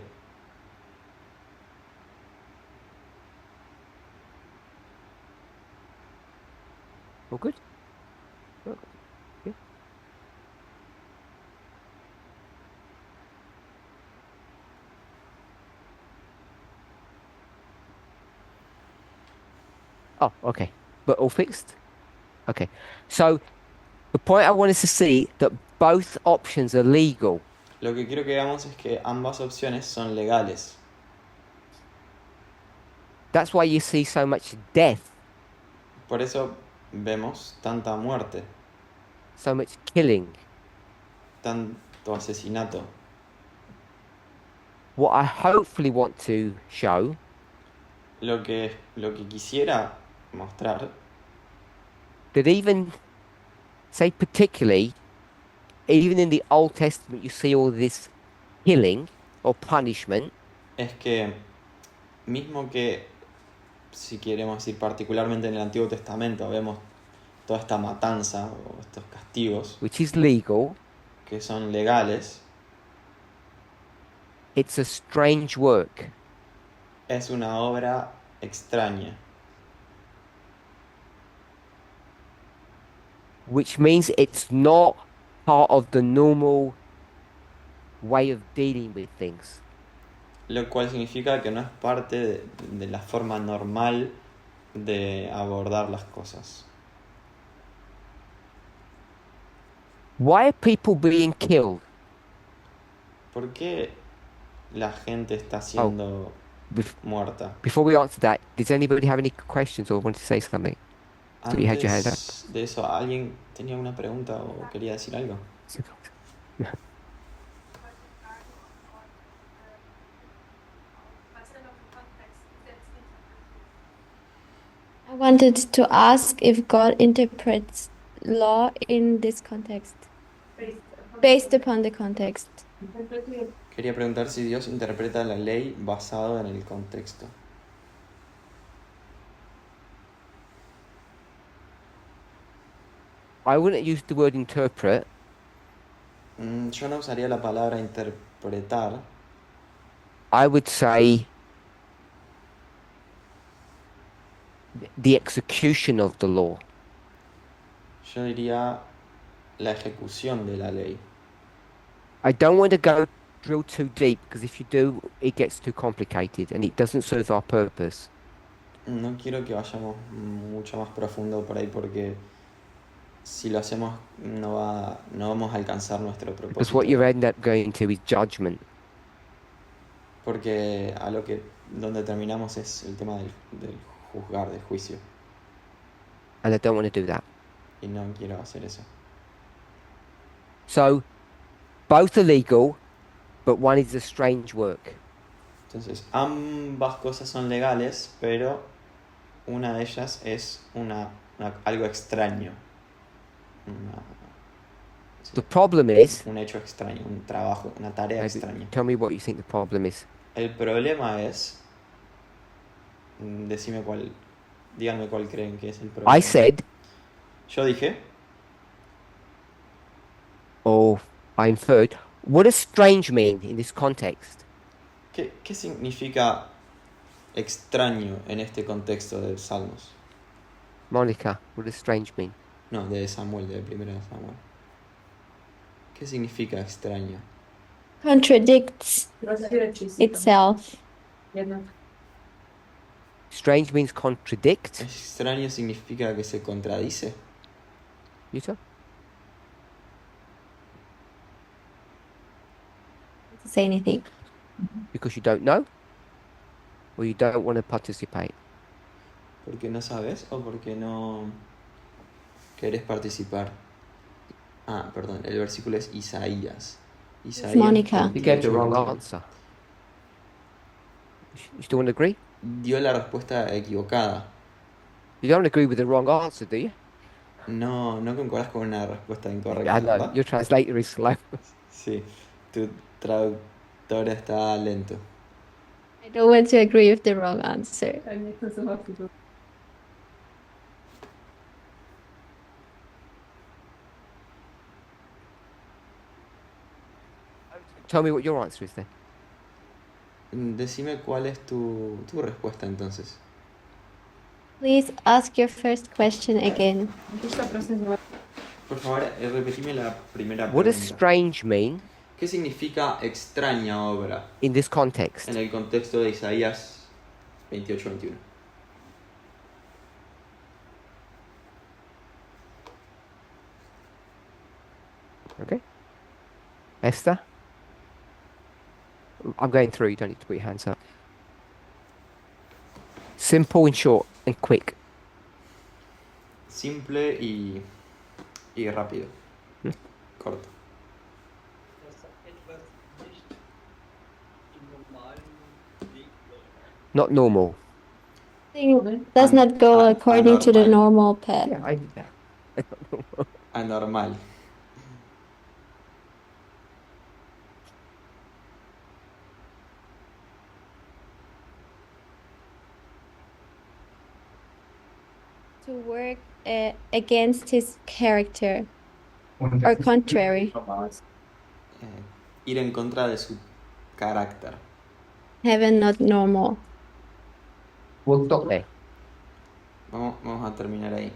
All good? All good. Yeah. Oh, okay. But all fixed? Okay. So the point I wanted to see that both options are legal. Lo que quiero que veamos es que ambas opciones son legales. That's why you see so much death, Por eso vemos tanta muerte, so much killing. tanto asesinato. What I hopefully want to show Lo que quisiera mostrar, that even, say particularly, even in the Old Testament, you see all this killing or punishment. es que mismo que, si queremos decir particularmente en el Antiguo Testamento, vemos toda esta matanza o estos castigos Which is legal. que son legales, It's a strange work. es una obra extraña, Which means it's not part of the normal way of dealing with things. lo cual significa que no es parte de la forma normal de abordar las cosas. Why are people being killed? ¿Por qué la gente está siendo Bef- muerta? Before we answer that, does anybody have any questions or want to say something? So you had your hand up. Antes de eso, ¿alguien tenía una pregunta o quería decir algo? I wanted to ask if God interprets law in this context, based upon the context. Quería preguntar si Dios interpreta la ley basado en el contexto. I wouldn't use the word interpret. Yo no usaría la palabra interpretar. I would say the execution of the law. Yo diría la ejecución de la ley. I don't want to go drill too deep because if you do, it gets too complicated and it doesn't serve our purpose. No quiero que vayamos mucho más profundo por ahí porque si lo hacemos no vamos a alcanzar nuestro Because what propósito. you end up going to is judgment. Porque a lo que donde terminamos es el tema del juzgar, del juicio. And I don't want to do that. Y no quiero hacer eso. So, both are legal, but one is a strange work. Entonces, ambas cosas son legales, pero una de ellas es algo extraño. The problem is, Un hecho extraño, un trabajo, una tarea maybe extraña. tell me what you think the problem is. El problema es, díganme cuál creen que es el problema. I said, Yo dije, or I inferred, what does strange mean in this context? ¿qué significa extraño en este contexto de Salmos? Monica, what does strange mean? No, de Samuel, de primera de Samuel. ¿Qué significa extraño? Contradicts itself. Strange means contradict. Extraño significa que se contradice. Yuta? Say anything. Because you don't know? Or you don't want to participate? ¿Porque no sabes o porque no querés participar? Ah, perdón, el versículo es Isaías. Isaías Mónica. You gave the 28. wrong answer. You still want to agree? Dio la respuesta equivocada. You don't agree with the wrong answer, do you? No concordás con una respuesta incorrecta, I know. ¿verdad? Your translator is slow. Sí, tu traductor está lento. I don't want to agree with the wrong answer. Tell me what your answer is then. Decime cuál es tu respuesta entonces. Please ask your first question again. Por favor, repetime la primera What does pregunta. strange mean ¿Qué significa extraña obra in this context? en el contexto de Isaías 28-21? Okay. Esther? I'm going through, you don't need to put your hands up. Simple and short and quick. Simple y rápido. Corto. Not normal. Thing does not go according to the anormal. normal path. Yeah, I did that. Anormal. To work against his character or contrary. Ir en contra de su carácter. Heaven not normal. We'll stop there. Vamos a terminar ahí.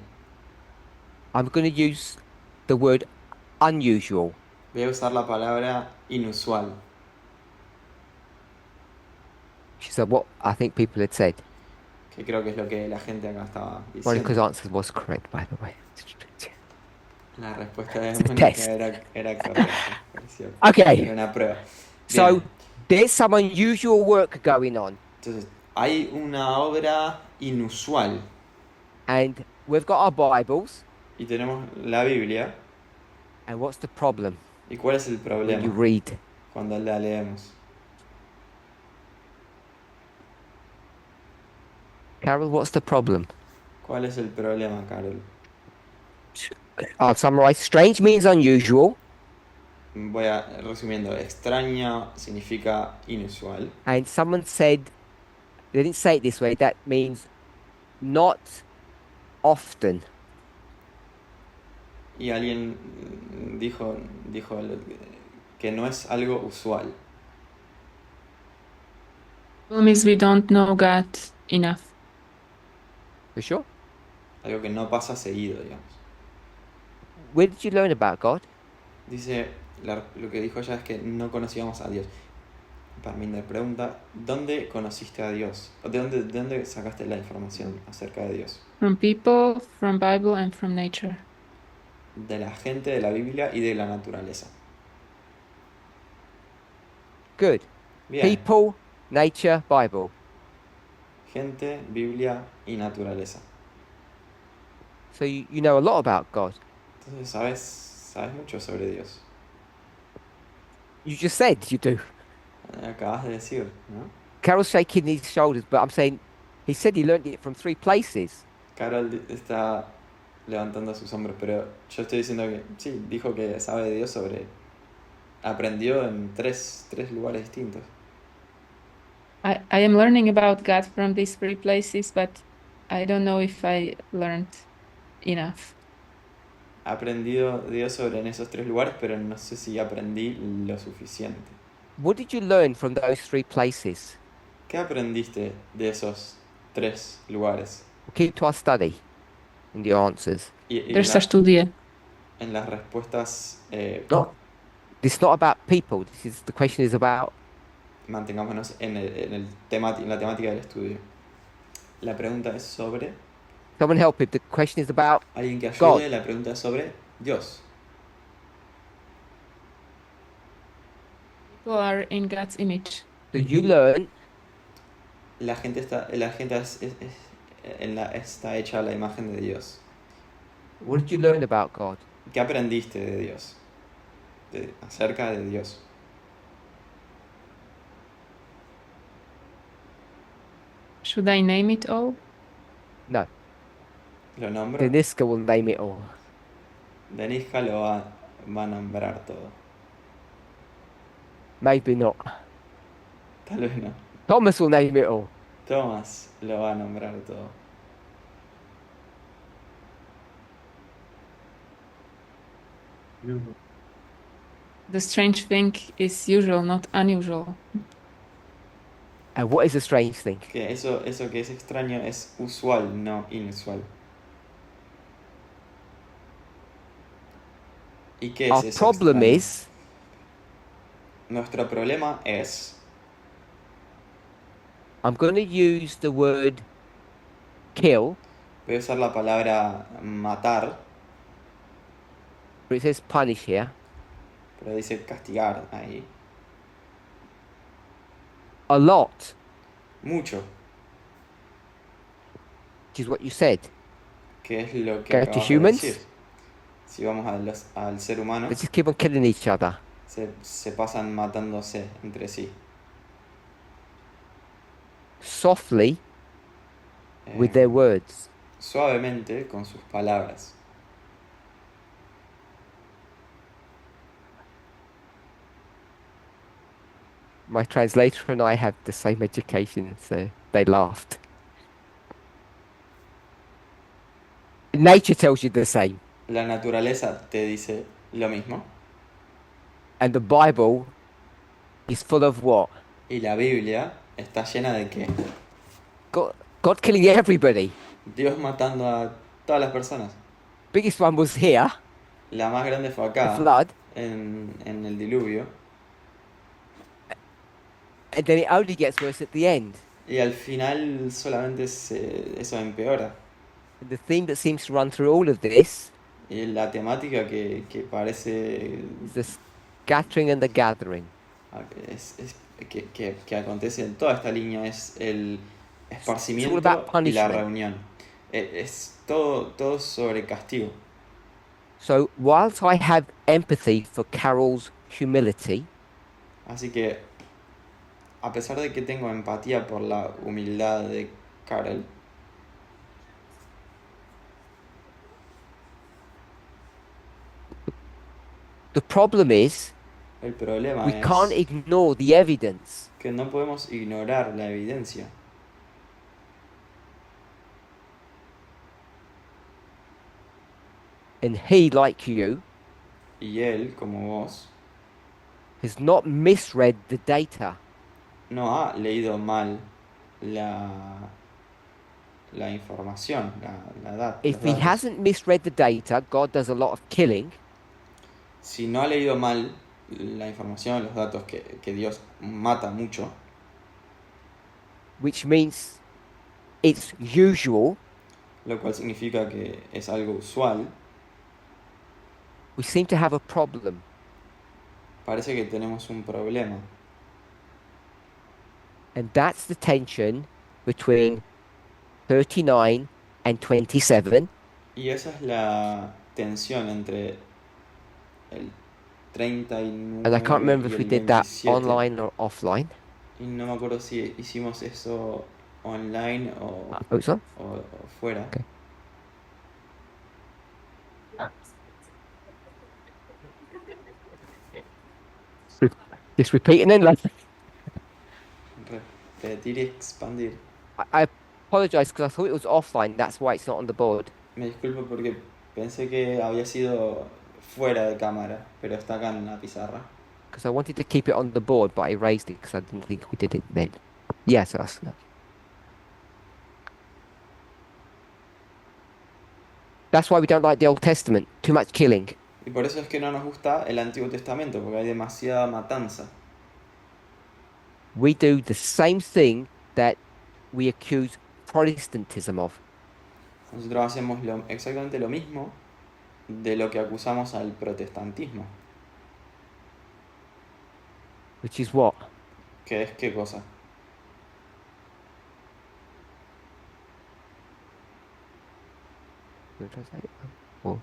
I'm going to use the word unusual. Voy a usar la palabra inusual. She said what I think people had said. Que creo que es lo que la gente acá estaba Monica's diciendo. answer was correct, by the way. La respuesta de It's a Mónica test. era correcta. pareció. Okay. Era una prueba. So Bien. there's some unusual work going on, Entonces, hay una obra inusual and we've got our Bibles. y tenemos la Biblia. And what's the problem ¿Y cuál es el when you problema read? cuando la leemos? Carol, what's the problem? ¿Cuál es el problema, Carol? I'll summarize. Strange means unusual, Voy a resumiendo. Extraña significa inusual. and someone said they didn't say it this way. That means not often. Y alguien dijo que no es algo usual. Problem is we don't know God enough. For sure. Algo que no pasa seguido, digamos. Where did you learn about God? Dice, lo que dijo ella es que no conocíamos a Dios. Parminder pregunta, ¿dónde conociste a Dios? ¿De dónde sacaste la información acerca de Dios? From people, from Bible, and from nature. De la gente, de la Biblia y de la naturaleza. Good. Bien. People, nature, Bible. gente, Biblia y naturaleza. So you know a lot about God. Entonces sabes mucho sobre Dios. You just said you do. Acabas de decir, ¿no? Carol's shaking his shoulders, but I'm saying he said he learned it from 3 places. Carol está levantando sus hombros, pero yo estoy diciendo que sí, dijo que sabe de Dios aprendió en tres lugares distintos. I am learning about God from these 3 places, but I don't know if I learned enough. Ha aprendido de Dios en esos 3 lugares, pero no sé si aprendí lo suficiente. What did you learn from those 3 places? ¿Qué aprendiste de esos 3 lugares? We'll keep to our study and the answers. Y There's studie. en las respuestas, Not, this is not about people. The question is about. mantengámonos en la temática del estudio. La pregunta es sobre... Someone help him. The question is about. Alguien que God. ayude, la pregunta es sobre Dios. People are in God's image. Do you learn La gente está hecha a la imagen de Dios. what did you learn about God? ¿Qué aprendiste de Dios? Acerca de Dios. Should I name it all? No. ¿Lo nombro? Deniska will name it all. Deniska lo va a nombrar todo. Maybe not. Tal vez no. Thomas will name it all. Thomas lo va a nombrar todo. The strange thing is usual, not unusual. And what is a strange thing? Que eso que es extraño es usual, no inusual. ¿Y qué es Our eso problem extraño? is Nuestro problema es... I'm going to use the word kill, Voy a usar la palabra matar, but it says punish here, pero dice castigar ahí. a lot, Mucho, which is what you said. que es lo que Go to acabas de humans. decir. Si vamos al ser humano, Let's just keep on killing each other. se pasan matándose entre sí. Softly with Eh, their words. Suavemente con sus palabras. My translator and I have the same education, so they laughed. Nature tells you the same, La naturaleza te dice lo mismo. and the Bible is full of what? Y la Biblia está llena de qué? God killing everybody. Dios matando a todas las personas. Biggest one was here, La más grande fue the acá, flood, en el diluvio. and then it only gets worse at the end. Y al final solamente eso empeora. And the theme that seems to run through all of this Y la temática que parece is the scattering and the gathering. que acontece en toda esta línea es el esparcimiento It's all about y la punishment. reunión. Es todo sobre castigo. So, whilst I have empathy for Carol's humility, Así que, a pesar de que tengo empatía por la humildad de Carol, the problem is el problema we es can't ignore the evidence. que no podemos ignorar la evidencia. And he, like you, Y él, como vos, has not misread the data. no ha leído mal la información, If los he datos. hasn't misread the data, God does a lot of killing. Si no ha leído mal la información, los datos, que Dios mata mucho, Which means it's usual. lo cual significa que es algo usual, We seem to have a problem. parece que tenemos un problema. And that's the tension between 39 and 27. Y esa es la tensión entre el And I 39 can't remember y if we el did that 27. online or offline. Y no me acuerdo si hicimos eso online Oh, it's on? o fuera. Okay. Just repeating then, like, Repetir y expandir. I apologize because I thought it was offline. That's why it's not on the board. Me disculpo porque pensé que había sido fuera de cámara, pero está acá en la pizarra. Because I wanted to keep it on the board, but I erased it because I didn't think we did it then. Yes, that's why we don't like the Old Testament. Too much killing. Y por eso es que no nos gusta el Antiguo Testamento, porque hay demasiada matanza. We do the same thing that we accuse Protestantism of. Nosotros hacemos exactamente lo mismo de lo que acusamos al protestantismo. Which is what? ¿Qué es qué cosa? Or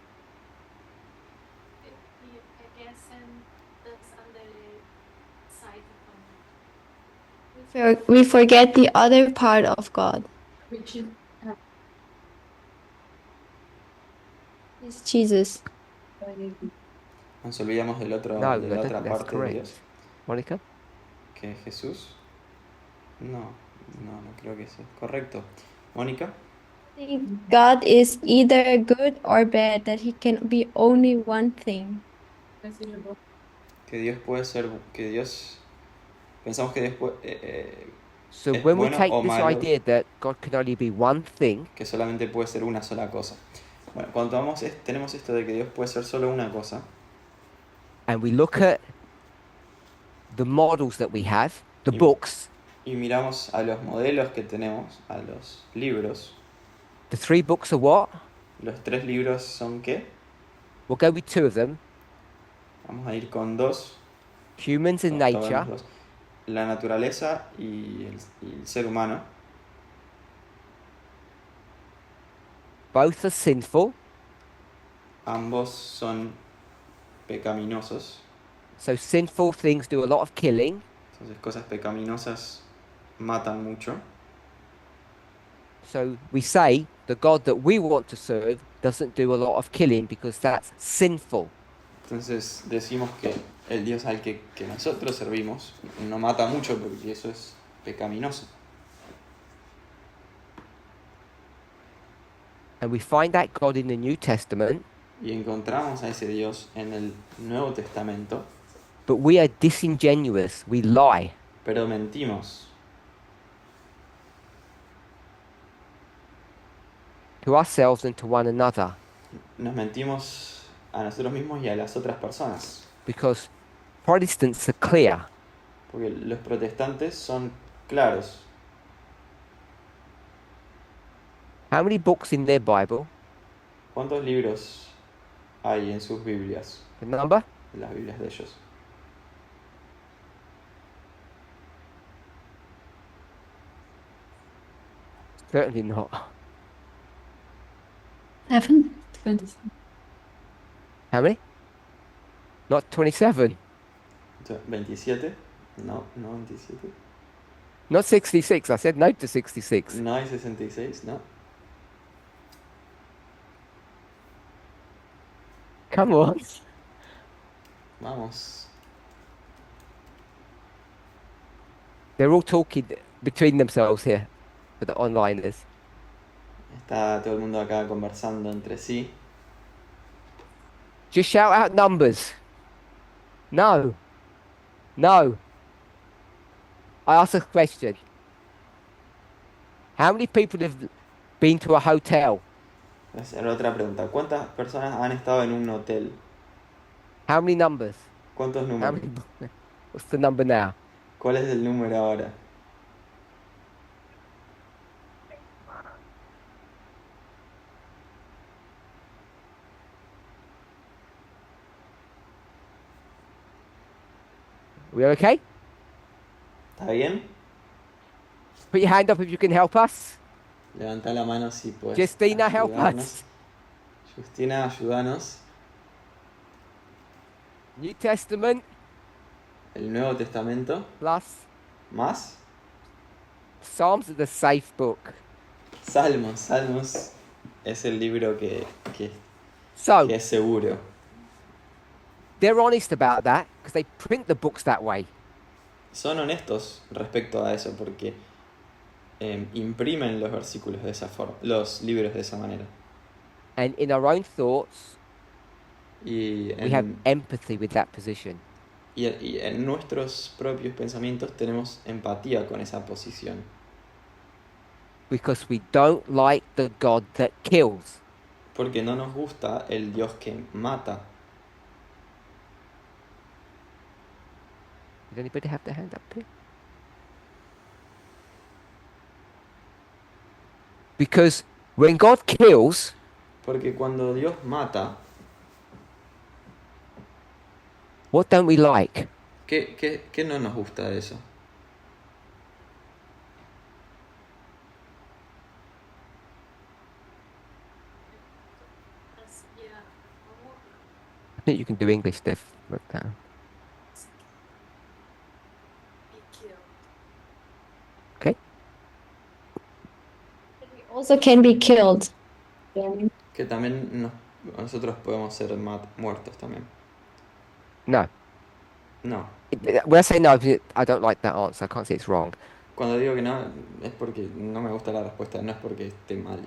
We forget the other part of God. Which is It's Jesus. Nos olvidamos no, de I la don't otra think that's parte de Dios, correct. Monica? que es Jesús. No creo que eso es correcto. Mónica, I think God is either good or bad, that he can be only one thing. que Dios puede ser, que Dios, pensamos que Dios So es when we bueno take o this malo, idea that God can only be one thing, que solamente puede ser una sola cosa. Bueno, cuando tenemos esto de que Dios puede ser solo una cosa, and we look at the models that we have, the Y- books, y miramos a los modelos que tenemos, a los libros, the 3 books are what? los 3 libros son ¿qué? We'll go with 2 of them. Vamos a ir con 2. Humans and nature, La naturaleza y el ser humano. both are sinful. Ambos son pecaminosos. So sinful things do a lot of killing. Entonces cosas pecaminosas matan mucho. So we say the God that we want to serve doesn't do a lot of killing because that's sinful. Entonces decimos que el Dios al que nosotros servimos no mata mucho porque eso es pecaminoso. And we find that God in the New Testament, Y encontramos a ese Dios en el Nuevo Testamento, but we are disingenuous. We lie. pero mentimos To ourselves and to one another nos mentimos a nosotros mismos y a las otras personas. because Protestants are clear. Porque los protestantes son claros. How many books in their Bible? ¿Cuántos libros hay en sus Biblias? The number? En las Biblias de ellos. Certainly not. 7. 27. How many? Not 27. 27. No 27. Not 66. I said no to 66. No hay 66, no. Come on. Vamos. They're all talking between themselves here for the onliners. Está todo el mundo acá conversando entre sí. Just shout out numbers. No. No. I ask a question. How many people have been to a hotel? Voy a hacer otra pregunta. ¿Cuántas personas han estado en un hotel? How many numbers? ¿Cuántos How números? many? What's the number now? ¿Cuál es el número ahora? We okay? ¿Está bien? Put your hand up if you can help us. Levanta la mano si puedes Justina, help ayudarnos. us. Justina, ayúdanos. New Testament El Nuevo Testamento. plus ¿Más? Psalms is a safe book. Salmos. Salmos es el libro que So es seguro. they're honest about that because they print the books that way. Son honestos respecto a eso porque imprimen los versículos de esa forma, los libros de esa manera. And in our own thoughts, Y we have en, empathy with that position. y en nuestros propios pensamientos tenemos empatía con esa posición. Because we don't like the God that kills. Porque no nos gusta el Dios que mata. Did anybody have their hand up here? Because when God kills, Porque cuando Dios mata, what don't we like? ¿qué no nos gusta de eso? I think you can do English, Steph. Wrote down. Okay. We also can be killed. Que también nosotros podemos ser muertos también. No. No. When I say no, I don't like that answer. I can't say it's wrong. Cuando digo que no, es porque no me gusta la respuesta, no es porque esté mal.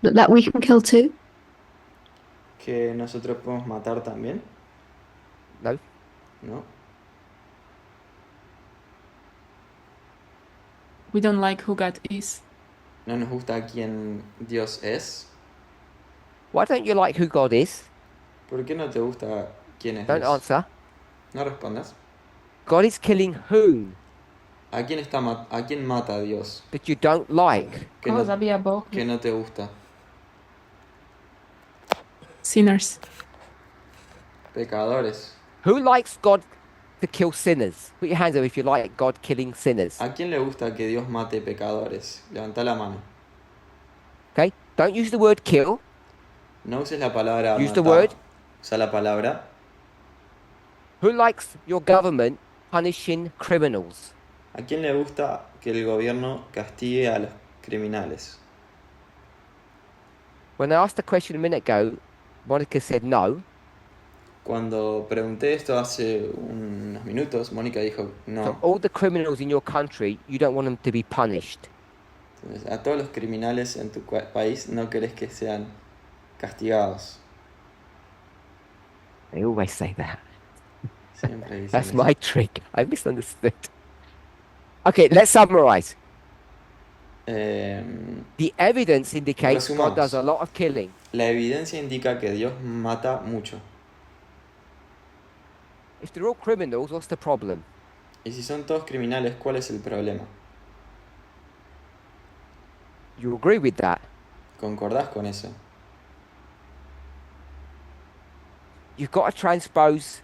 That we can kill too. Que nosotros podemos matar también, No. ¿no? We don't like who God is. No nos gusta quién Dios es. Why don't you like who God is? ¿Por qué no te gusta quién es Don't Dios? answer. No respondas. God is killing whom ¿A quién mata a Dios? that you don't like? Que Oh, no, zabija Boh que no te gusta. sinners. Pecadores. Who likes God to kill sinners? Put your hands up if you like God killing sinners. ¿A quién le gusta que Dios mate pecadores? Levanta la mano. Okay? Don't use the word kill. No uses la palabra Use the matar. word. Usa la palabra. Who likes your government punishing criminals? ¿A quién le gusta que el gobierno castigue a los criminales? When I asked the question a minute ago, Monica said no. Cuando pregunté esto hace unos minutos, Mónica dijo So no. all the criminals in your country, you don't want them to be punished. Entonces, a todos los criminales en tu país no querés que sean castigados. They always say that. Siempre dicen That's eso. my trick. I misunderstood. Okay, let's summarize. The evidence indicates God Resumamos. does a lot of killing. La evidencia indica que Dios mata mucho. If they're all criminals, what's the problem? Y si son todos criminales, ¿cuál es el problema? You agree with that? ¿Concordás con eso? You've got to transpose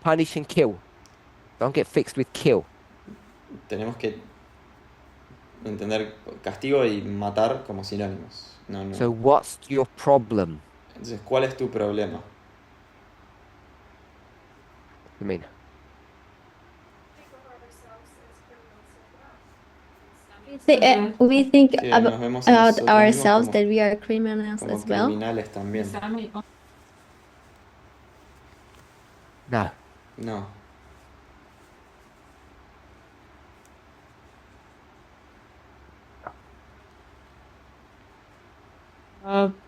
punish and kill. Don't get fixed with kill. Tenemos que entender castigo y matar como sinónimos. No, no. So what's your problem? Entonces, ¿cuál es tu problema? I mean, We think Que nos vemos a about nosotros mismos ourselves como- that we are criminals Como as well. criminales también. Sami, no. No.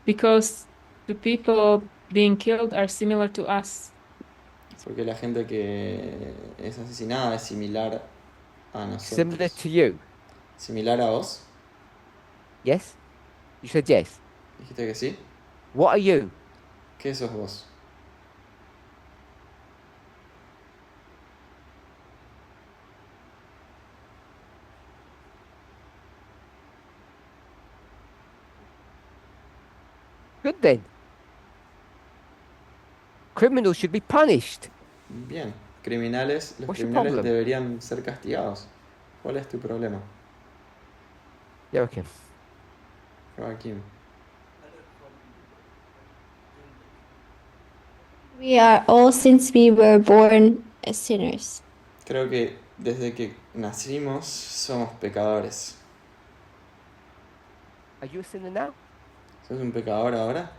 because the people being killed are similar to us. Porque la gente que es asesinada es similar a nosotros. Similar to you. ¿Similar a vos? Yes? You said yes. ¿Dijiste que sí? What are you? ¿Qué sos vos? Good then. Criminals should be punished. Bien. criminales What's your criminales problem? deberían ser castigados. ¿Cuál es tu problema, Joachim? Joaquín? We are all, since we were born as sinners. Creo que desde que nacimos somos pecadores. Are you a sinner now? ¿Sos un pecador ahora?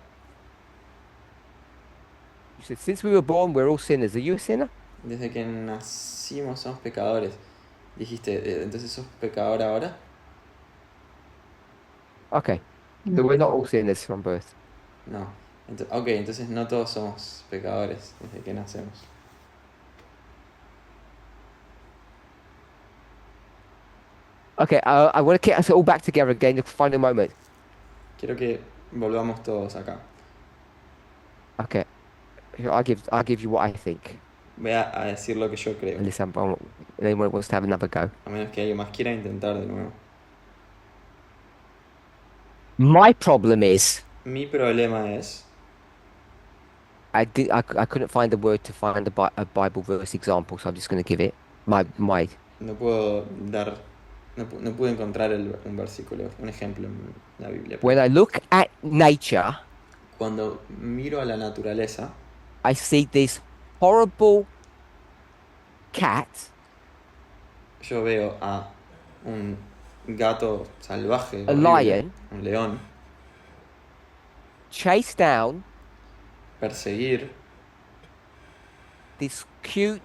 You said since we were born, we're all sinners. Are you a sinner? Desde que nacimos somos pecadores. Dijiste, entonces sos pecador ahora. Okay. So we're not all sinners from birth. No. Ok, entonces no todos somos pecadores desde que nacemos. Okay, I want to get us all back together again to find a moment. Quiero que volvamos todos acá. Okay. I'll give you what I think. Voy a decir lo que yo creo. Unless anyone wants to have another go. A menos que alguien más quiera intentar de nuevo. My problem is Mi problema es I couldn't find a word to find a Bible verse example, so I'm just going to give it. My no puedo dar no pude encontrar un versículo, un ejemplo en la Biblia. when I look at nature, Cuando miro a la naturaleza, I see this horrible cat yo veo a un gato salvaje, A horrible, lion. un león, chase down perseguir this cute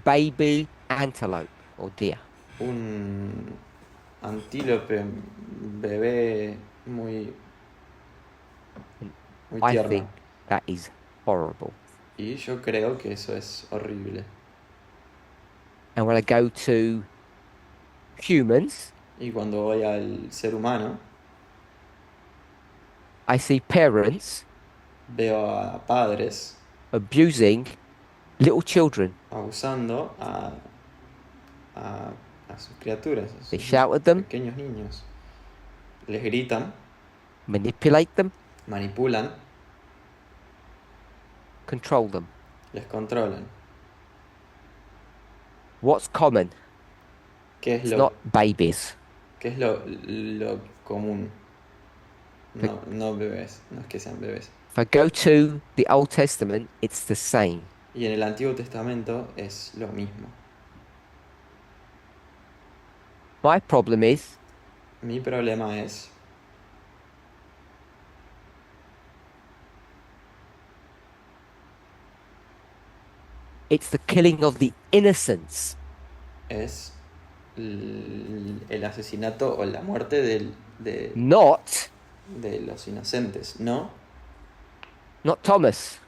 baby antelope or deer. un antílope bebé muy I tierno. think that is horrible. Y yo creo que eso es horrible. And when I go to humans, Y cuando voy al ser humano, I see parents veo a padres abusing little children. abusando a sus criaturas, a They sus shout at them, pequeños niños. Les gritan, manipulate them, manipulan, control them. les controlan. What's common? ¿Qué es It's lo, not babies. qué es lo común? No bebés, no es que sean bebés. If I go to the Old Testament, it's the same. Y en el Antiguo Testamento es lo mismo. My problem is Mi problema es it's the killing of the innocents, el asesinato o la muerte not de los inocentes, no Thomas.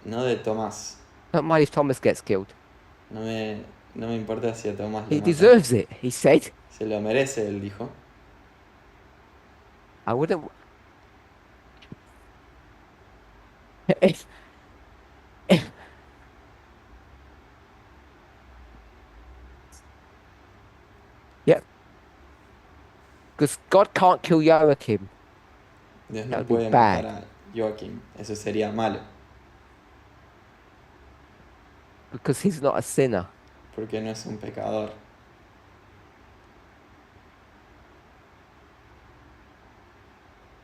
de Tomás. Don't mind if Thomas gets killed. No me importa si a Tomás lo He matan. deserves it, he said. Se lo merece, él dijo. I wouldn't. Yep. Because God can't kill Joachim. Dios That no would be puede bad. matar a Joaquín. Eso sería malo, Because he's not a sinner. porque no es un pecador.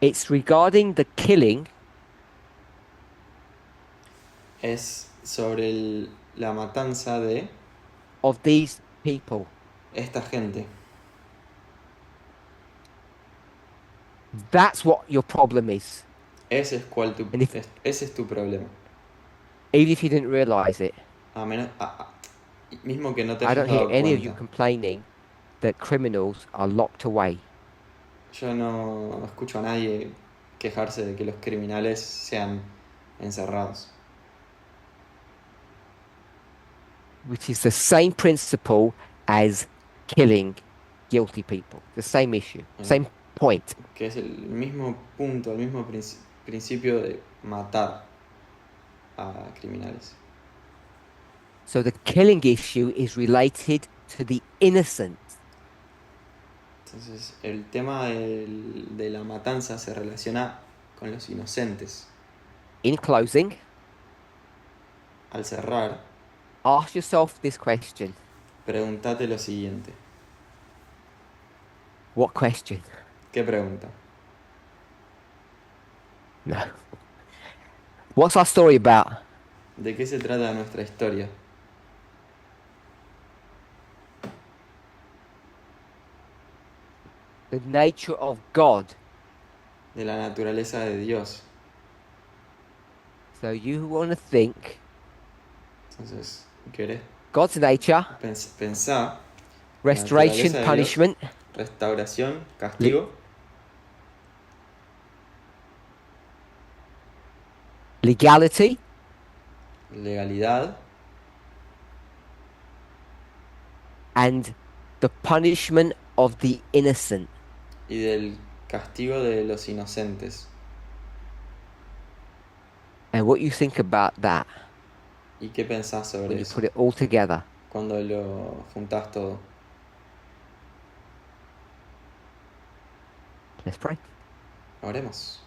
It's regarding the killing Es sobre la matanza de of these people. esta gente. That's what your problem is. Ese es tu problema. Even if you didn't realize it. A menos, mismo que no te I hayas don't hear dado any of you cuenta. complaining that criminals are locked away. Yo no escucho a nadie quejarse de que los criminales sean encerrados. Which is the same principle as killing guilty people. The same issue, same point. Que es el mismo punto, el mismo principio de matar a criminales. So the killing issue is related to the innocent. Entonces, el tema de la matanza se relaciona con los inocentes. In closing, Al cerrar, Ask yourself this question. Pregúntate lo siguiente. What question? ¿Qué pregunta? No. What's our story about? ¿De qué se trata nuestra historia? The nature of God. De la naturaleza de Dios. So you want to think Entonces, ¿querés God's nature, pensar restoration, naturaleza de punishment, restauración, castigo, legality, legalidad and the punishment of the innocent? y del castigo de los inocentes? And what you think about that ¿Y qué pensás when sobre you eso put it all together? cuando lo juntás todo? Let's pray. Oremos.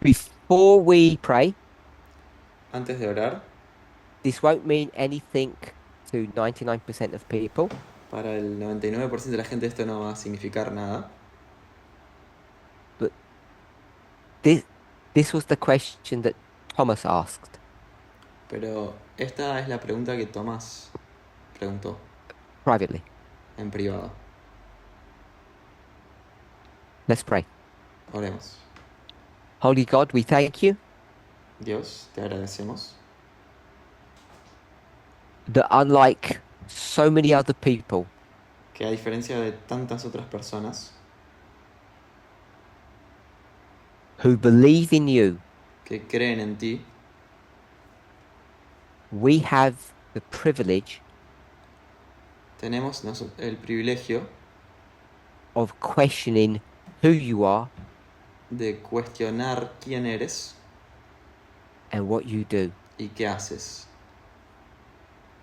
Before we pray, Antes de orar, this won't mean anything to 99% of people, para el 99% de la gente esto no va a significar nada, but this was the question that Thomas asked pero esta es la pregunta que Tomás preguntó privately. en privado. Let's pray. Oremos. Holy God, we thank you Dios, te agradecemos that unlike so many other people, que a diferencia de tantas otras personas who believe in you, que creen en ti, we have the privilege tenemos el privilegio of questioning who you are de cuestionar quién eres and what you do. y qué haces.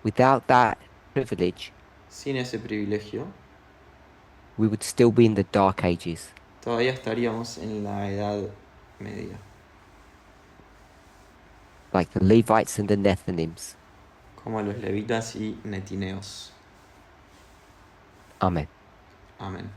Without that privilege, Sin ese privilegio, we would still be in the dark ages, todavía estaríamos en la Edad Media, like the Levites and the Nethinims. como los levitas y netineos. Amen. Amén.